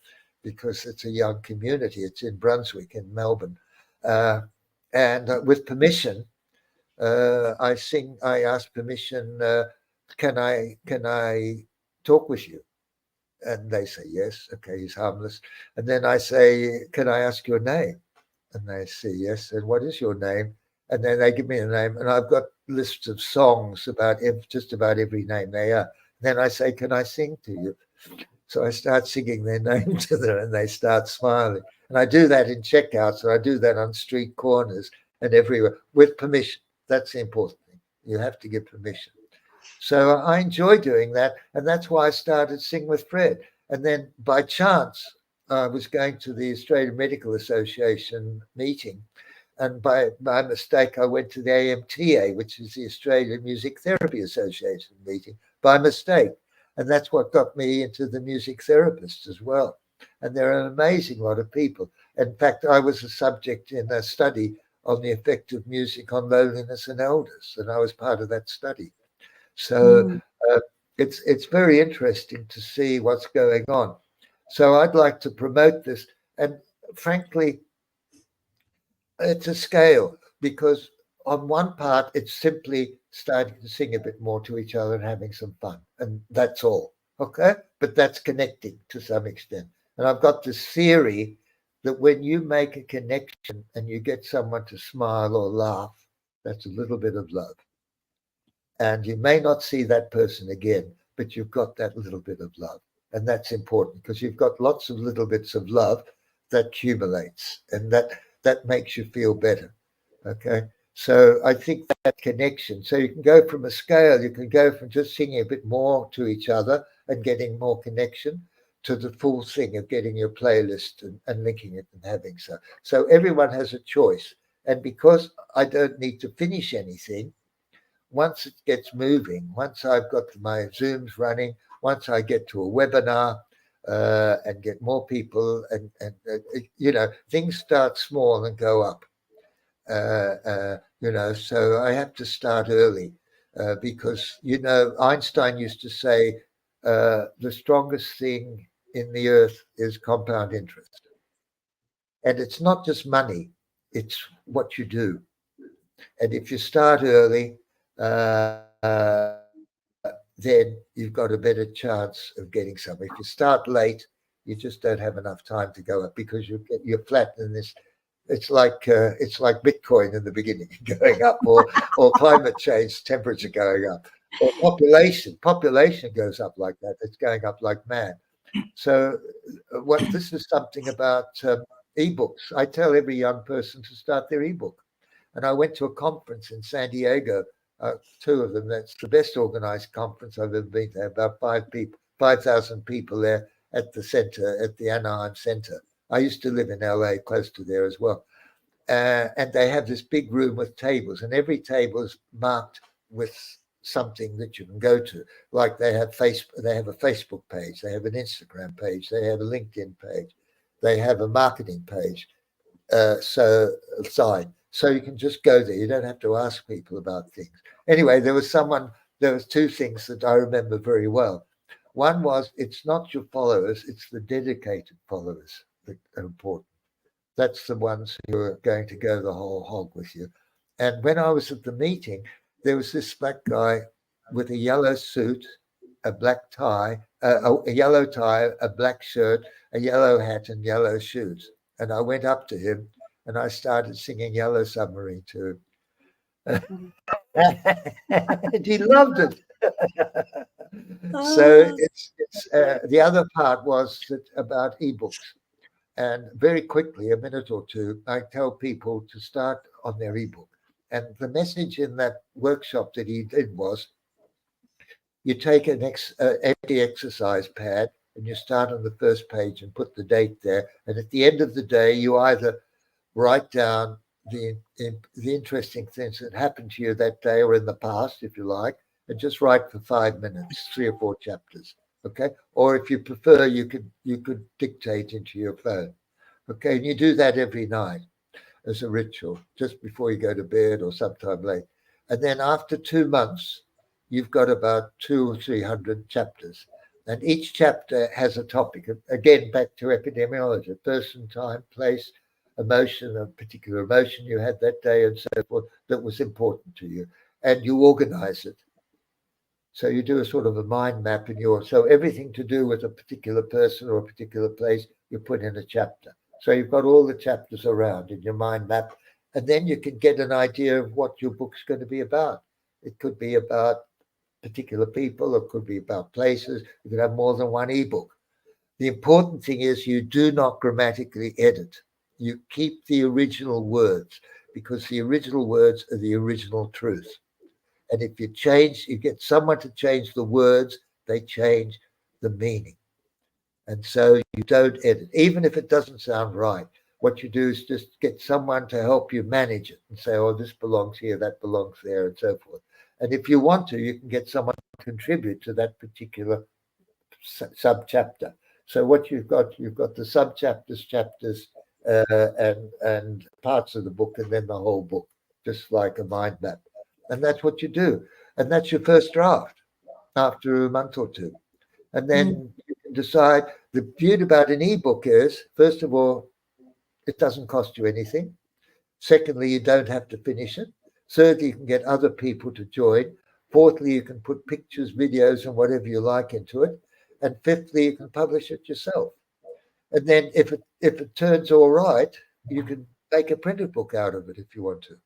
because it's a young community. It's in Brunswick, in Melbourne, and with permission, I sing. I ask permission. Can I talk with you? And they say yes. Okay, he's harmless. And then I say, can I ask your name? And they say yes. And what is your name? And then they give me a name, and I've got lists of songs about just about every name they are. Then I say, can I sing to you? So I start singing their name to them, and they start smiling. And I do that in checkouts, and I do that on street corners and everywhere with permission. That's the important thing. You have to give permission. So I enjoy doing that, and that's why I started Sing with Fred. And then by chance, I was going to the Australian Medical Association meeting, and by mistake, I went to the AMTA, which is the Australian Music Therapy Association meeting, by mistake. And that's what got me into the music therapists as well. And there are an amazing lot of people. In fact, I was a subject in a study on the effect of music on loneliness in elders, and I was part of that study. So it's very interesting to see what's going on. So I'd like to promote this. And frankly, it's a scale, because on one part, it's simply starting to sing a bit more to each other and having some fun. And that's all. Okay. But that's connecting to some extent. And I've got this theory that when you make a connection and you get someone to smile or laugh, that's a little bit of love. And you may not see that person again, but you've got that little bit of love. And that's important, because you've got lots of little bits of love that accumulates, and that makes you feel better. Okay. So I think that connection. So you can go from a scale, you can go from just singing a bit more to each other and getting more connection, to the full thing of getting your playlist and linking it and having so. So everyone has a choice. And because I don't need to finish anything, once it gets moving, once I've got my Zooms running, once I get to a webinar and get more people, and things start small and go up. So I have to start early because, Einstein used to say, the strongest thing in the earth is compound interest. And it's not just money, it's what you do. And if you start early, then you've got a better chance of getting something. If you start late, you just don't have enough time to go up, because you're flat in this. It's like Bitcoin in the beginning going up, or climate change, temperature going up, or population goes up like that. It's going up like mad. So this is something about ebooks. I tell every young person to start their ebook. And I went to a conference in San Diego, two of them. That's the best organized conference I've ever been to. About 5,000 people there at the center, at the Anaheim Center. I used to live in LA, close to there as well. And they have this big room with tables, and every table is marked with something that you can go to. Like they have a Facebook page, they have an Instagram page, they have a LinkedIn page, they have a marketing page. So you can just go there. You don't have to ask people about things. Anyway, there was two things that I remember very well. One was, it's not your followers, it's the dedicated followers that are important. That's the ones who are going to go the whole hog with you. And when I was at the meeting, there was this black guy with a yellow suit, a black tie, a yellow tie, a black shirt, a yellow hat, and yellow shoes. And I went up to him and I started singing Yellow Submarine to him. And he loved it. So it's the other part was about ebooks. And very quickly, a minute or two, I tell people to start on their ebook. And the message in that workshop that he did was, you take an empty exercise pad and you start on the first page and put the date there. And at the end of the day, you either write down the interesting things that happened to you that day or in the past, if you like, and just write for 5 minutes, 3 or 4 chapters. Okay. Or if you prefer, you could dictate into your phone. Okay, and you do that every night as a ritual, just before you go to bed or sometime late. And then after 2 months, you've got about 200 or 300 chapters. And each chapter has a topic. Again, back to epidemiology: person, time, place, emotion, a particular emotion you had that day, and so forth, that was important to you. And you organize it. So you do a sort of a mind map so everything to do with a particular person or a particular place, you put in a chapter. So you've got all the chapters around in your mind map, and then you can get an idea of what your book's going to be about. It could be about particular people, it could be about places. You could have more than one ebook. The important thing is you do not grammatically edit. You keep the original words, because the original words are the original truth. And if you get someone to change the words, they change the meaning. And so you don't edit, even if it doesn't sound right. What you do is just get someone to help you manage it and say, oh, this belongs here, that belongs there, and so forth. And if you want to, you can get someone to contribute to that particular sub-chapter. So what you've got the sub-chapters, chapters, and parts of the book, and then the whole book, just like a mind map. And that's what you do. And that's your first draft after a month or two. And then you can decide. The beauty about an ebook is, first of all, it doesn't cost you anything. Secondly, you don't have to finish it. Thirdly, you can get other people to join. Fourthly, you can put pictures, videos, and whatever you like into it. And fifthly, you can publish it yourself. And then if it turns all right, you can make a printed book out of it if you want to.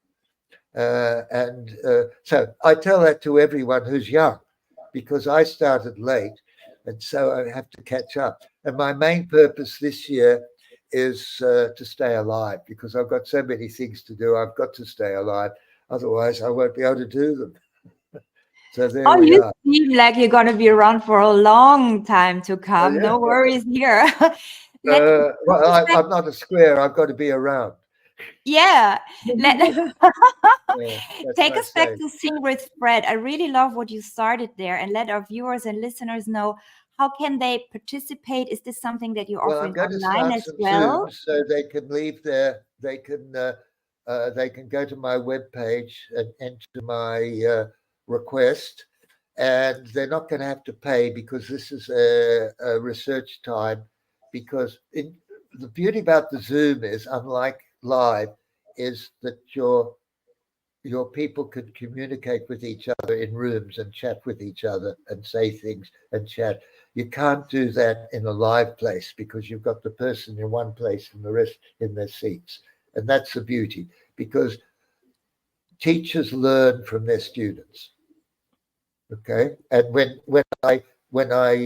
So I tell that to everyone who's young, because I started late, and so I have to catch up. And my main purpose this year is to stay alive, because I've got so many things to do. I've got to stay alive, otherwise I won't be able to do them. So there we are. You seem like you're going to be around for a long time to come. No worries here. Well, I'm not a square. I've got to be around. Yeah. Take us back to Sing with Fred. I really love what you started there, and let our viewers and listeners know, how can they participate? Is this something that you're offering online as well? So they can leave they can go to my webpage and enter my request, and they're not going to have to pay, because this is a research time. Because the beauty about the Zoom is, unlike live, is that your people can communicate with each other in rooms and chat with each other and say things and chat. You can't do that in a live place, because you've got the person in one place and the rest in their seats. And that's the beauty, because teachers learn from their students. Okay, and when I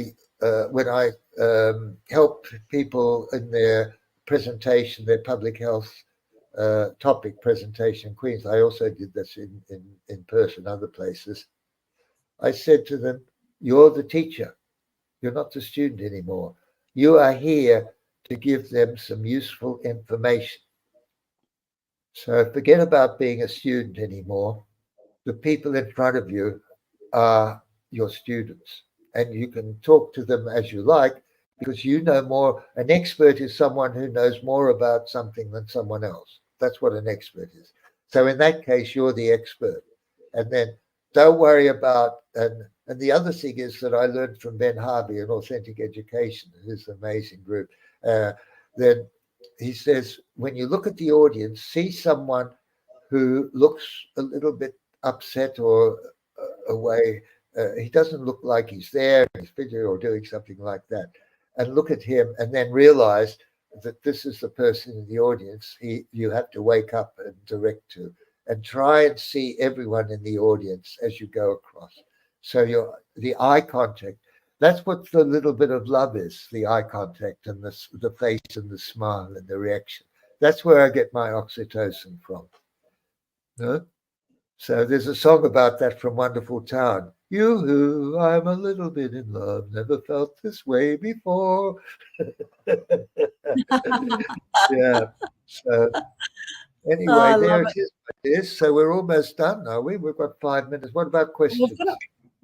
help people in their presentation, their public health topic presentation in Queensland, I also did this in person, other places. I said to them, you're the teacher. You're not the student anymore. You are here to give them some useful information. So forget about being a student anymore. The people in front of you are your students, and you can talk to them as you like, because you know more. An expert is someone who knows more about something than someone else. That's what an expert is. So in that case, you're the expert. And then don't worry about, and the other thing is that I learned from Ben Harvey in Authentic Education, who's an amazing group. Then he says, when you look at the audience, see someone who looks a little bit upset or away. He doesn't look like he's there, he's busy or doing something like that. And look at him, and then realize that this is the person in the audience you have to wake up and direct to, and try and see everyone in the audience as you go across. So the eye contact, that's what the little bit of love is, the eye contact and the face and the smile and the reaction. That's where I get my oxytocin from. No? So there's a song about that from Wonderful Town. Yoo-hoo, I'm a little bit in love, never felt this way before. Yeah. So anyway, there it is. So we're almost done, are we? We've got 5 minutes. What about questions?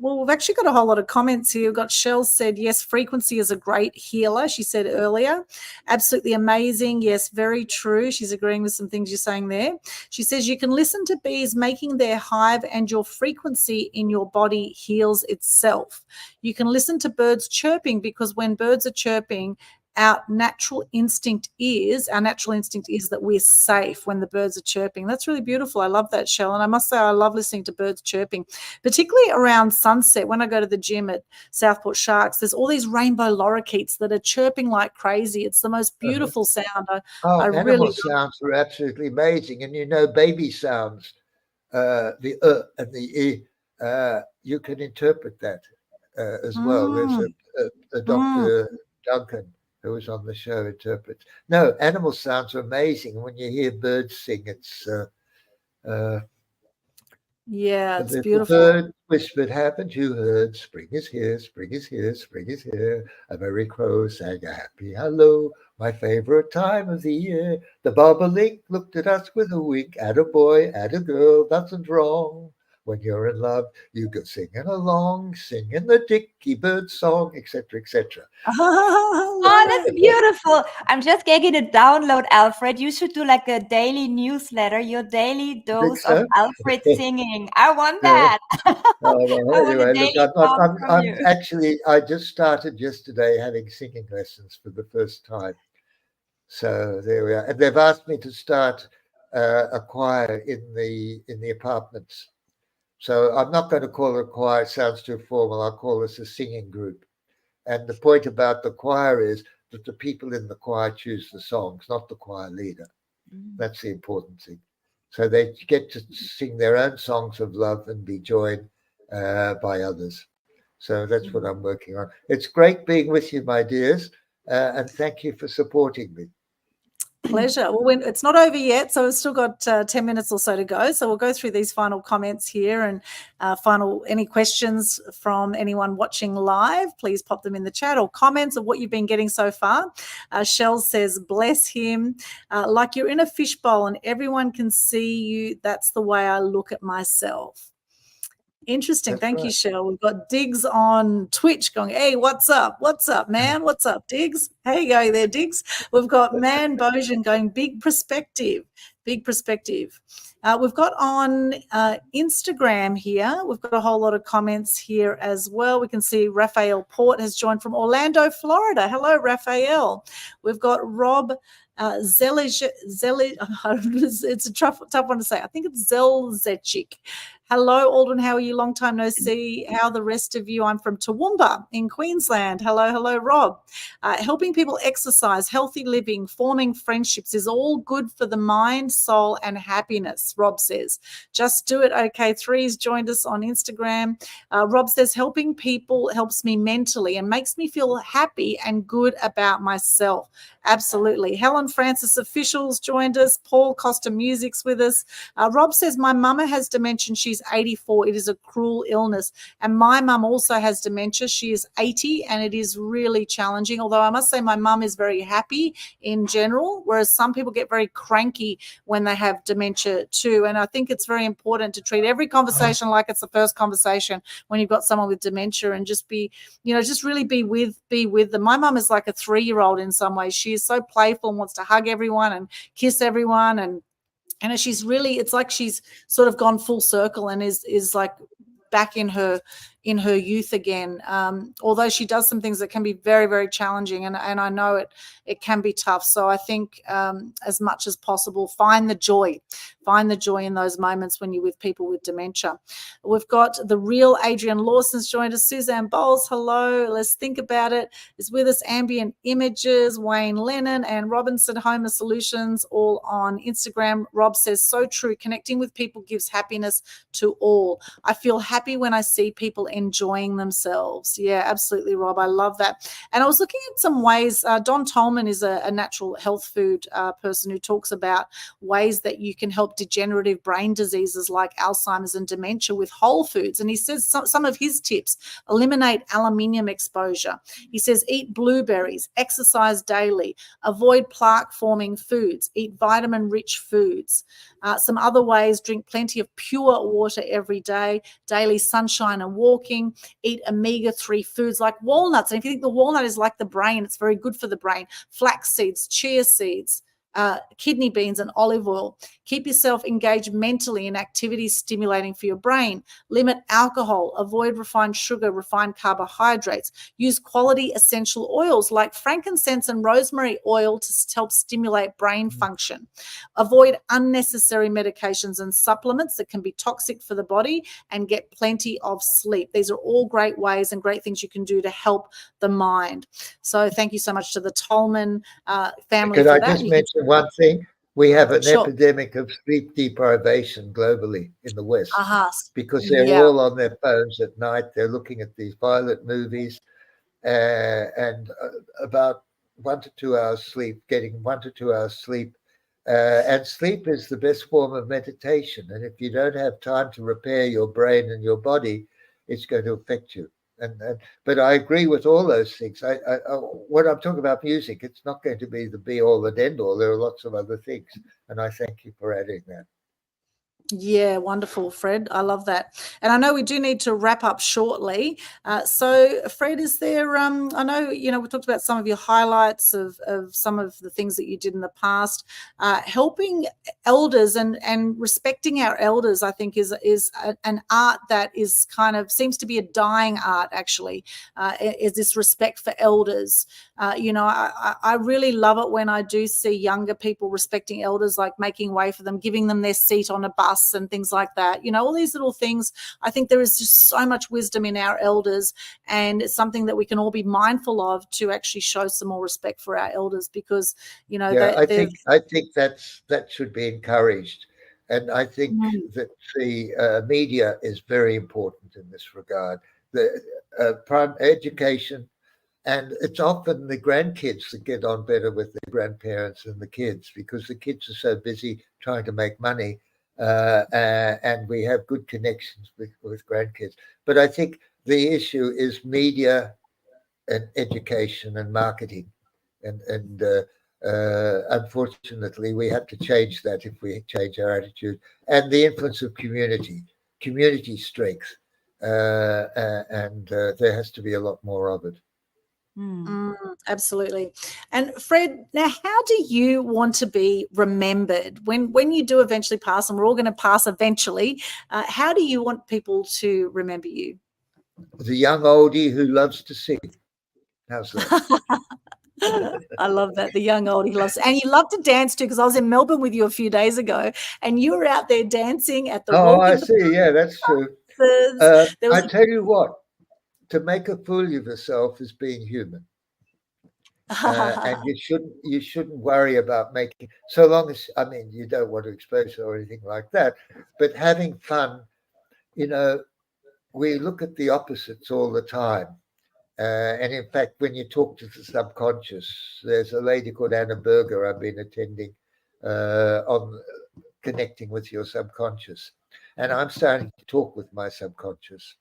Well, we've actually got a whole lot of comments here. We've got Shell said, yes, frequency is a great healer, she said earlier. Absolutely amazing. Yes, very true. She's agreeing with some things you're saying there. She says you can listen to bees making their hive and your frequency in your body heals itself. You can listen to birds chirping because when birds are chirping, our natural instinct is that we're safe when the birds are chirping. That's really beautiful. I love that, Shell. And I must say I love listening to birds chirping, particularly around sunset. When I go to the gym at Southport Sharks, there's all these rainbow lorikeets that are chirping like crazy. It's the most beautiful sound. Animal really sounds are absolutely amazing. And, baby sounds, the and the you can interpret that as well. There's a Dr. Duncan who was on the show interprets. No, animal sounds are amazing. When you hear birds sing, it's it's the beautiful. Bird whispered, haven't you heard? Spring is here, spring is here, spring is here. A merry crow sang a happy hello, my favorite time of the year. The bobolink looked at us with a wink. Add a boy, add a girl, nothing's wrong. When you're in love, you go singing along, singing the dicky bird song, etc., etc. Oh, that's beautiful. I'm just getting a download, Alfred. You should do like a daily newsletter, your daily dose of Alfred singing. I want that. Anyway, look, I just started yesterday having singing lessons for the first time. So there we are. And they've asked me to start a choir in the apartments. So I'm not going to call it a choir. It sounds too formal. I'll call this a singing group. And the point about the choir is that the people in the choir choose the songs, not the choir leader. That's the important thing. So they get to sing their own songs of love and be joined by others. So that's what I'm working on. It's great being with you, my dears, and thank you for supporting me. Pleasure. Well, it's not over yet, so we've still got 10 minutes or so to go. So we'll go through these final comments here and any questions from anyone watching live, please pop them in the chat or comments of what you've been getting so far. Shell says, bless him. Like you're in a fishbowl and everyone can see you. That's the way I look at myself. Interesting. That's Thank you, Shell. We've got Diggs on Twitch going, hey, what's up? What's up, man? What's up, Diggs? How you going there, Diggs? We've got Man Bojan going, big perspective. Big perspective. We've got on Instagram here, we've got a whole lot of comments here as well. We can see Raphael Port has joined from Orlando, Florida. Hello, Raphael. We've got Rob Zelig, it's a tough one to say. I think it's Zelzechik. Hello, Aldwyn. How are you? Long time no see. How are the rest of you? I'm from Toowoomba in Queensland. Hello, Rob. Helping people exercise, healthy living, forming friendships is all good for the mind, soul, and happiness, Rob says. Just do it. Okay, Three's joined us on Instagram. Rob says, helping people helps me mentally and makes me feel happy and good about myself. Absolutely. Helen Francis Officials joined us. Paul Costa Music's with us. Rob says, my mama has dementia. She's 84. It is a cruel illness. And my mum also has dementia. She is 80 and it is really challenging. Although I must say my mum is very happy in general, whereas some people get very cranky when they have dementia too. And I think it's very important to treat every conversation like it's the first conversation when you've got someone with dementia and just be, just really be with them. My mum is like a 3-year-old in some ways. She is so playful and wants to hug everyone and kiss everyone, and she's really, it's like she's sort of gone full circle and is like back in her youth again, although she does some things that can be very, very challenging, and I know it can be tough. So I think as much as possible, find the joy in those moments when you're with people with dementia. We've got the real Adrian Lawson's joined us. Suzanne Bowles, hello. Let's think about it. Is with us. Ambient Images, Wayne Lennon, and Robinson Homer Solutions, all on Instagram. Rob says, so true. Connecting with people gives happiness to all. I feel happy when I see people enjoying themselves. Yeah, absolutely, Rob. I love that. And I was looking at some ways. Don Tolman is a natural health food person who talks about ways that you can help degenerative brain diseases like Alzheimer's and dementia with whole foods. And he says some of his tips: eliminate aluminium exposure. He says eat blueberries, exercise daily, avoid plaque-forming foods, eat vitamin-rich foods. Some other ways: drink plenty of pure water every day, daily sunshine and walking, walking, eat omega-3 foods like walnuts. And if you think the walnut is like the brain, it's very good for the brain. Flax seeds, chia seeds, kidney beans and olive oil. Keep yourself engaged mentally in activities stimulating for your brain. Limit alcohol. Avoid refined sugar, refined carbohydrates. Use quality essential oils like frankincense and rosemary oil to help stimulate brain function. Avoid unnecessary medications and supplements that can be toxic for the body, and get plenty of sleep. These are all great ways and great things you can do to help the mind. So thank you so much to the Tolman family Could for I that. just mention one thing? We have an Sure. epidemic of sleep deprivation globally in the West because they're Yeah. all on their phones at night. They're looking at these violent movies and about 1 to 2 hours sleep, getting 1 to 2 hours sleep. And sleep is the best form of meditation. And if you don't have time to repair your brain and your body, it's going to affect you. But I agree with all those things. When I'm talking about music, it's not going to be the be all and end all. There are lots of other things, and I thank you for adding that. Yeah, wonderful, Fred. I love that. And I know we do need to wrap up shortly. So, Fred, is there, I know, we talked about some of your highlights of some of the things that you did in the past. Helping elders and respecting our elders, I think, is an art that is kind of seems to be a dying art, actually, is this respect for elders. I really love it when I do see younger people respecting elders, like making way for them, giving them their seat on a bus and things like that. All these little things. I think there is just so much wisdom in our elders, and it's something that we can all be mindful of to actually show some more respect for our elders, because I think that should be encouraged, and I think that the media is very important in this regard. The prime education. And it's often the grandkids that get on better with their grandparents than the kids, because the kids are so busy trying to make money, and we have good connections with grandkids. But I think the issue is media and education and marketing. And unfortunately, we have to change that if we change our attitude. And the influence of community strength. And there has to be a lot more of it. Absolutely. And Fred, now how do you want to be remembered when you do eventually pass, and we're all going to pass eventually? How do you want people to remember you? The young oldie who loves to sing. How's that? I love that. The young oldie loves, and you love to dance too, because I was in Melbourne with you a few days ago, and you were out there dancing at the. Oh, I see. Yeah, that's true. I tell you what. To make a fool of yourself is being human, and you shouldn't worry about making, so long as you don't want to expose or anything like that, but having fun. We look at the opposites all the time, and in fact, when you talk to the subconscious, there's a lady called Anna Berger I've been attending on connecting with your subconscious, and I'm starting to talk with my subconscious.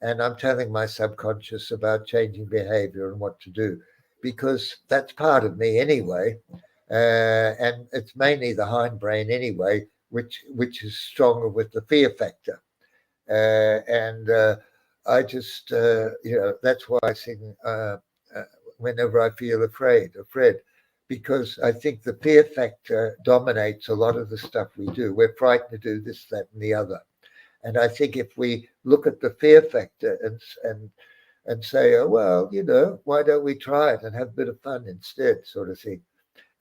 And I'm telling my subconscious about changing behavior and what to do, because that's part of me anyway. And it's mainly the hindbrain anyway, which is stronger with the fear factor. I just, that's why I sing whenever I feel afraid, because I think the fear factor dominates a lot of the stuff we do. We're frightened to do this, that, and the other. And I think if we look at the fear factor and say, oh, well, why don't we try it and have a bit of fun instead, sort of thing.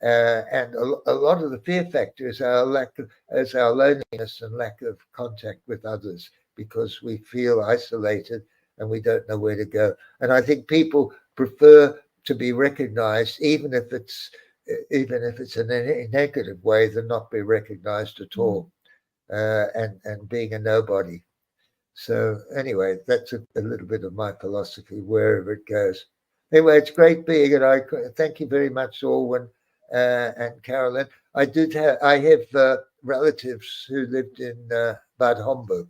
And a lot of the fear factor is our loneliness and lack of contact with others, because we feel isolated and we don't know where to go. And I think people prefer to be recognized, even if it's in a negative way, than not be recognized at all. And being a nobody. So anyway, that's a little bit of my philosophy, wherever it goes. Anyway, it's great being, and I thank you very much, Aldwyn and Carolyn. I have relatives who lived in Bad Homburg.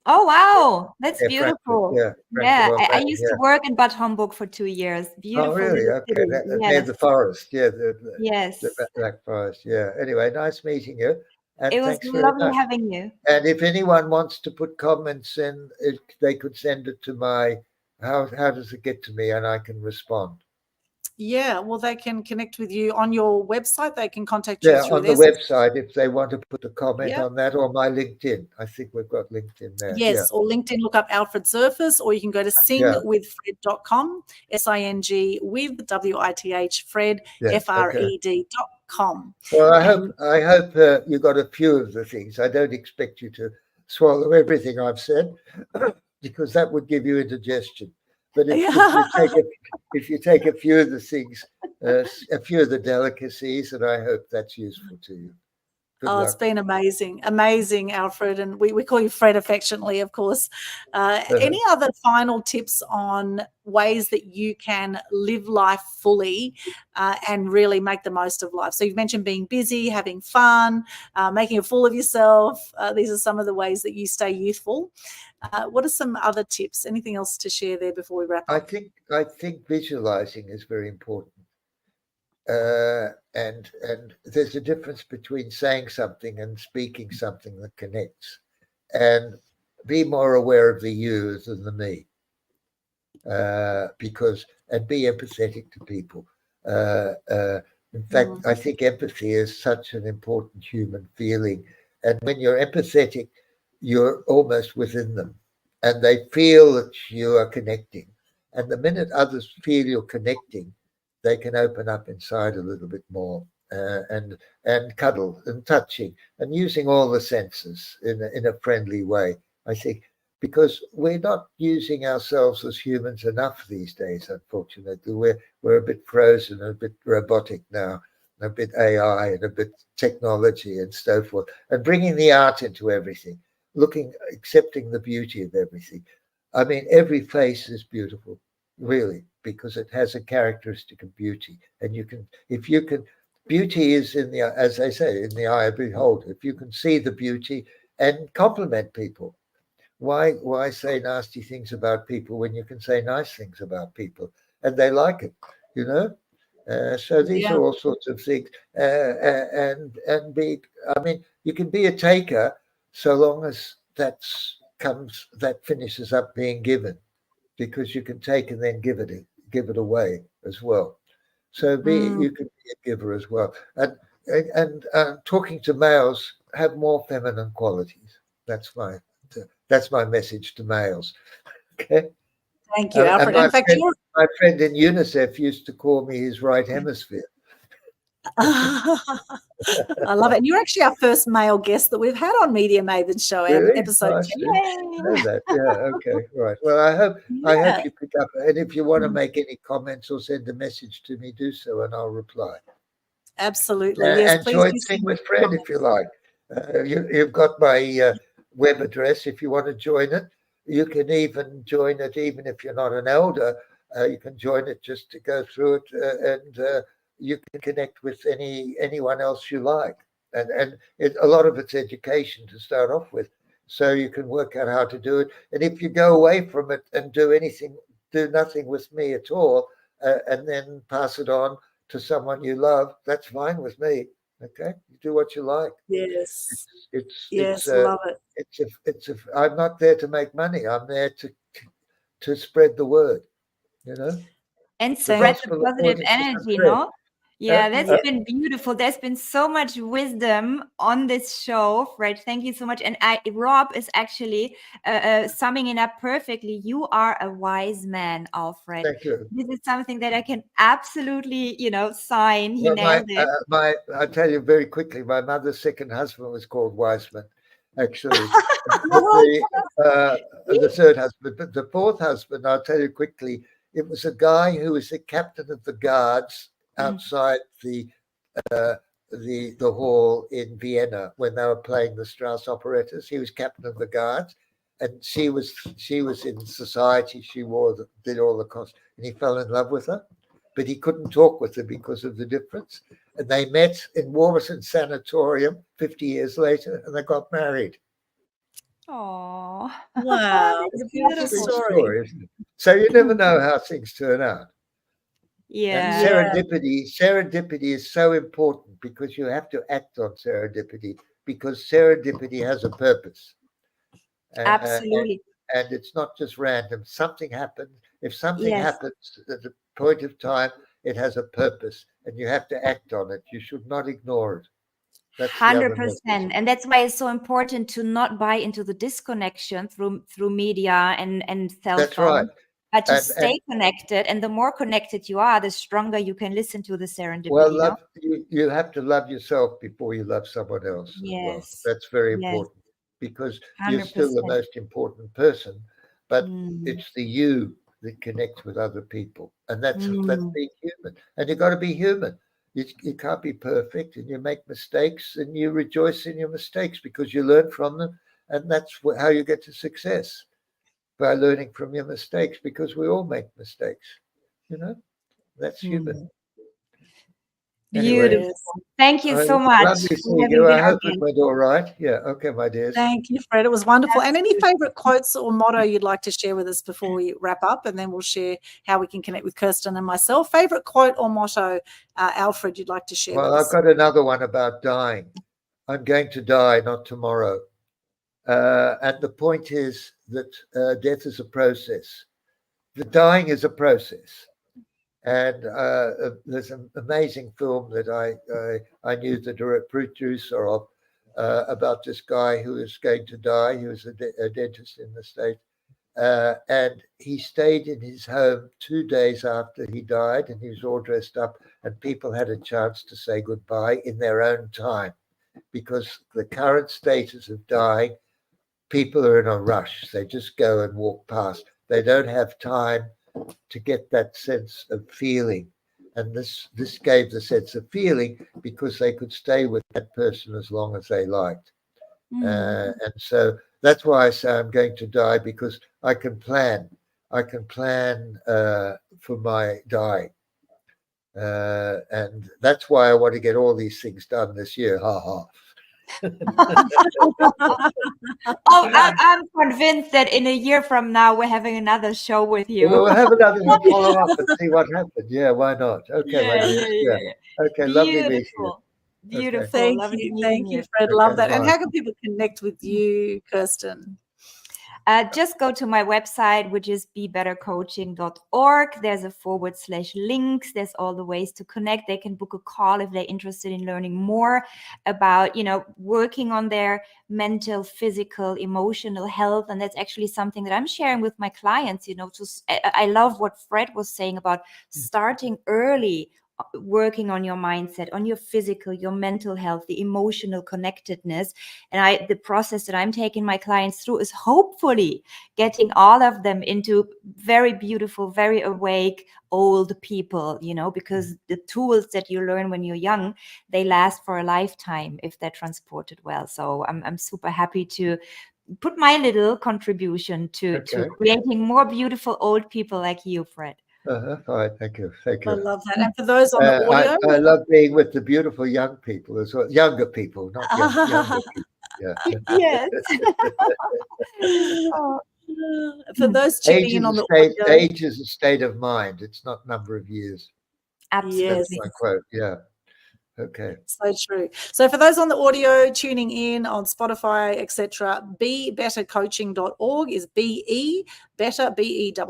Oh wow, that's beautiful. Frankfurt, I used to work in Bad Homburg for 2 years. Beautiful. Oh really? Okay, near the forest. Yeah, yes, the Black Forest. Yeah. Anyway, nice meeting you. And it was thanks very lovely much. having you. And if anyone wants to put comments in, they could send it to my, how does it get to me, and I can respond. Yeah, well, they can connect with you on your website. They can contact you through on the website if they want to put a comment on that, or my LinkedIn. I think we've got LinkedIn there. Yes, or LinkedIn, look up Alfred Zerfas, or you can go to singwithfred.com, SING with WITH, Fred, FRED.com. Well, I hope you got a few of the things. I don't expect you to swallow everything I've said, because that would give you indigestion. But if you take a few of the things, a few of the delicacies, and I hope that's useful to you. Good luck. It's been amazing, Alfred, and we call you Fred affectionately, of course. Any other final tips on ways that you can live life fully and really make the most of life? So you've mentioned being busy, having fun, making a fool of yourself. These are some of the ways that you stay youthful. What are some other tips? Anything else to share there before we wrap up? I think visualizing is very important. And there's a difference between saying something and speaking something that connects. And be more aware of the you than the me, and be empathetic to people. In fact, I think empathy is such an important human feeling. And when you're empathetic, you're almost within them, and they feel that you are connecting. And the minute others feel you're connecting, they can open up inside a little bit more, and cuddle and touching and using all the senses in a friendly way, I think, because we're not using ourselves as humans enough these days, unfortunately. We're a bit frozen, a bit robotic now, a bit AI and a bit technology and so forth, and bringing the art into everything, accepting the beauty of everything. I mean, every face is beautiful, really, because it has a characteristic of beauty. And beauty is as they say, in the eye of the beholder. If you can see the beauty and compliment people, why say nasty things about people when you can say nice things about people and they like it, you know? So these are all sorts of things. You can be a taker so long as that finishes up being given, because you can take and then give it away as well. So you can be a giver as well. And talking to males, have more feminine qualities. That's my message to males. Okay. Thank you, Alfred. In fact, my friend in UNICEF used to call me his right hemisphere. I love it. And you're actually our first male guest that we've had on Media Mavens Show, episode 10. Okay, right. Well, I hope you pick up. And if you want to make any comments or send a message to me, do so, and I'll reply. Absolutely. Yes, and join Sing with Fred if you like. You've got my web address if you want to join it. You can even join it even if you're not an elder. You can join it just to go through it, and you can connect with anyone else you like. And a lot of it's education to start off with, so you can work out how to do it. And if you go away from it and do nothing with me at all, and then pass it on to someone you love, that's fine with me. Okay, you do what you like. Yes, love it. I'm not there to make money. I'm there to spread the word, you know, and spread the positive energy, no? Yeah, that's been beautiful. There's been so much wisdom on this show, Fred. Thank you so much. And Rob is actually summing it up perfectly. You are a wise man, Alfred. Thank you. This is something that I can absolutely, sign. He nailed it. I'll tell you very quickly, my mother's second husband was called Wiseman, actually. The third husband. But the fourth husband, I'll tell you quickly, it was a guy who was the captain of the guards outside the hall in Vienna when they were playing the Strauss operettas. He was captain of the guards, and she was in society. She did all the costumes, and he fell in love with her, but he couldn't talk with her because of the difference. And they met in Warburton Sanatorium 50 years later, and they got married. Oh, wow! It's a beautiful story, isn't it? So you never know how things turn out. Yeah. And serendipity is so important, because you have to act on serendipity, because serendipity has a purpose. Absolutely. And it's not just random. Something happens. If something Yes. happens at a point of time, it has a purpose, and you have to act on it. You should not ignore it. That's 100%. And that's why it's so important to not buy into the disconnection through media and cell That's phone, right. but to stay connected. And the more connected you are, the stronger you can listen to the serendipity. Well, you have to love yourself before you love someone else. Yes. Well. That's very important, because 100%. You're still the most important person, but it's the you that connects with other people. And that's being human. And you've got to be human. You can't be perfect, and you make mistakes, and you rejoice in your mistakes because you learn from them. And that's how you get to success, by learning from your mistakes, because we all make mistakes. That's human. Beautiful. Anyway, thank you so much. Lovely seeing you. I hope it went all right. Yeah. Okay, my dears. Thank you, Fred. It was wonderful. And any favorite quotes or motto you'd like to share with us before we wrap up, and then we'll share how we can connect with Kerstin and myself. Favorite quote or motto, Alfred, you'd like to share with us? Well, I've got another one about dying. I'm going to die, not tomorrow. And the point is that death is a process. The dying is a process. And there's an amazing film that I knew the producer of, about this guy who was going to die. He was a dentist in the States. And he stayed in his home 2 days after he died, and he was all dressed up, and people had a chance to say goodbye in their own time, because the current status of dying, people are in a rush. They just go and walk past. They don't have time to get that sense of feeling. And this gave the sense of feeling, because they could stay with that person as long as they liked. And so that's why I say I'm going to die, because I can plan. I can plan for my dying. And that's why I want to get all these things done this year. Ha ha. I'm convinced that in a year from now we're having another show with you. We'll have another follow up and see what happened. Yeah, why not? Okay, yeah. Okay, lovely meeting you. Beautiful. Okay. Thank you, Fred. Love that. And how can people connect with you, Kerstin? Just go to my website, which is bebettercoaching.org. There's a /links. There's all the ways to connect. They can book a call if they're interested in learning more about, working on their mental, physical, emotional health. And that's actually something that I'm sharing with my clients. I love what Fred was saying about starting early, working on your mindset, on your physical, your mental health, the emotional connectedness. And the process that I'm taking my clients through is hopefully getting all of them into very beautiful, very awake, old people, because the tools that you learn when you're young, they last for a lifetime if they're transported well. So I'm super happy to put my little contribution to creating more beautiful old people like you, Fred. All right, thank you. I love that. And for those on the audio, I love being with the beautiful young people as well. Younger people, not younger people. Yeah. Yes. For those tuning in on the audio, age is a state of mind. It's not number of years. Absolutely. Yes. That's my quote. Yeah. Okay. So true. So for those on the audio tuning in on Spotify, etc., bebettercoaching.org is BE, better, BETTER,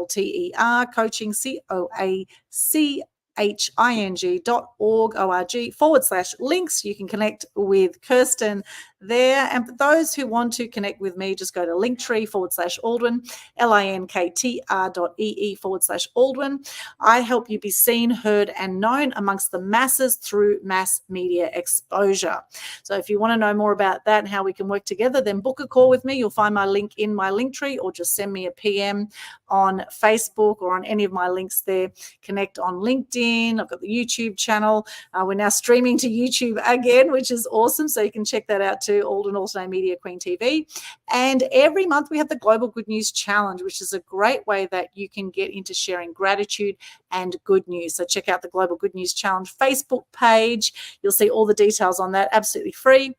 coaching, COACHING.org/links. You can connect with Kerstin there. And for those who want to connect with me, just go to linktree/Aldwyn, linktr.ee/Aldwyn. I help you be seen, heard, and known amongst the masses through mass media exposure. So if you want to know more about that and how we can work together, then book a call with me. You'll find my link in my Linktree, or just send me a PM on Facebook or on any of my links there. Connect on LinkedIn. I've got the YouTube channel. We're now streaming to YouTube again, which is awesome. So you can check that out too, Aldwyn Altuney Media Queen TV. And every month we have the Global Good News Challenge, which is a great way that you can get into sharing gratitude and good news. So check out the Global Good News Challenge Facebook page. You'll see all the details on that, absolutely free.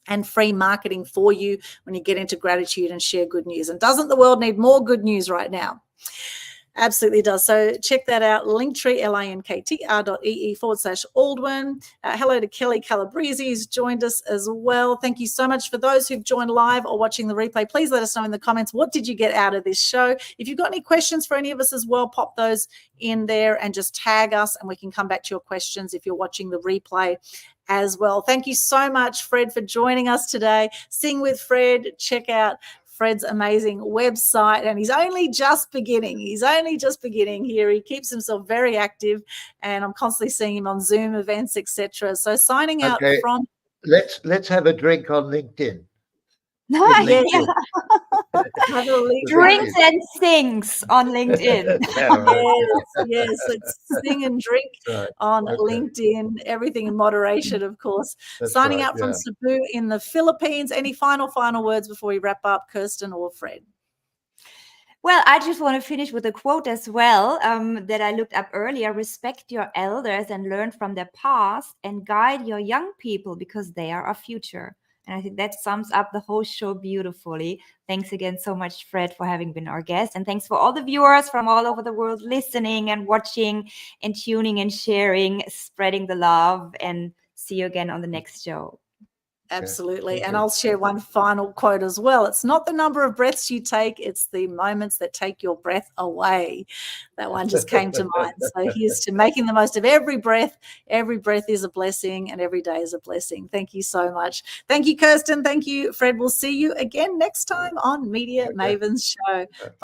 And free marketing for you when you get into gratitude and share good news. And doesn't the world need more good news right now? Absolutely does. So check that out. Linktree, linktr.ee/Aldwyn. Hello to Kelly Calabrese, who's joined us as well. Thank you so much for those who've joined live or watching the replay. Please let us know in the comments, what did you get out of this show? If you've got any questions for any of us as well, pop those in there and just tag us and we can come back to your questions if you're watching the replay as well. Thank you so much, Fred, for joining us today. Sing with Fred. Check out Fred's amazing website, and he's only just beginning. Here. He keeps himself very active, and I'm constantly seeing him on Zoom events, etc. So signing out from. Let's have a drink on LinkedIn. Yes. Drinks and sings on LinkedIn. yes, let's sing and drink on LinkedIn. Everything in moderation, of course. Signing out from Cebu in the Philippines. Any final words before we wrap up, Kerstin or Fred? Well, I just want to finish with a quote as well that I looked up earlier. Respect your elders and learn from their past, and guide your young people because they are our future. And I think that sums up the whole show beautifully. Thanks again so much, Fred, for having been our guest. And thanks for all the viewers from all over the world listening and watching and tuning and sharing, spreading the love. And see you again on the next show. Absolutely. And I'll share one final quote as well. It's not the number of breaths you take, it's the moments that take your breath away. That one just came to mind. So here's to making the most of every breath. Every breath is a blessing and every day is a blessing. Thank you so much. Thank you, Kerstin. Thank you, Fred. We'll see you again next time on Media Mavens Show.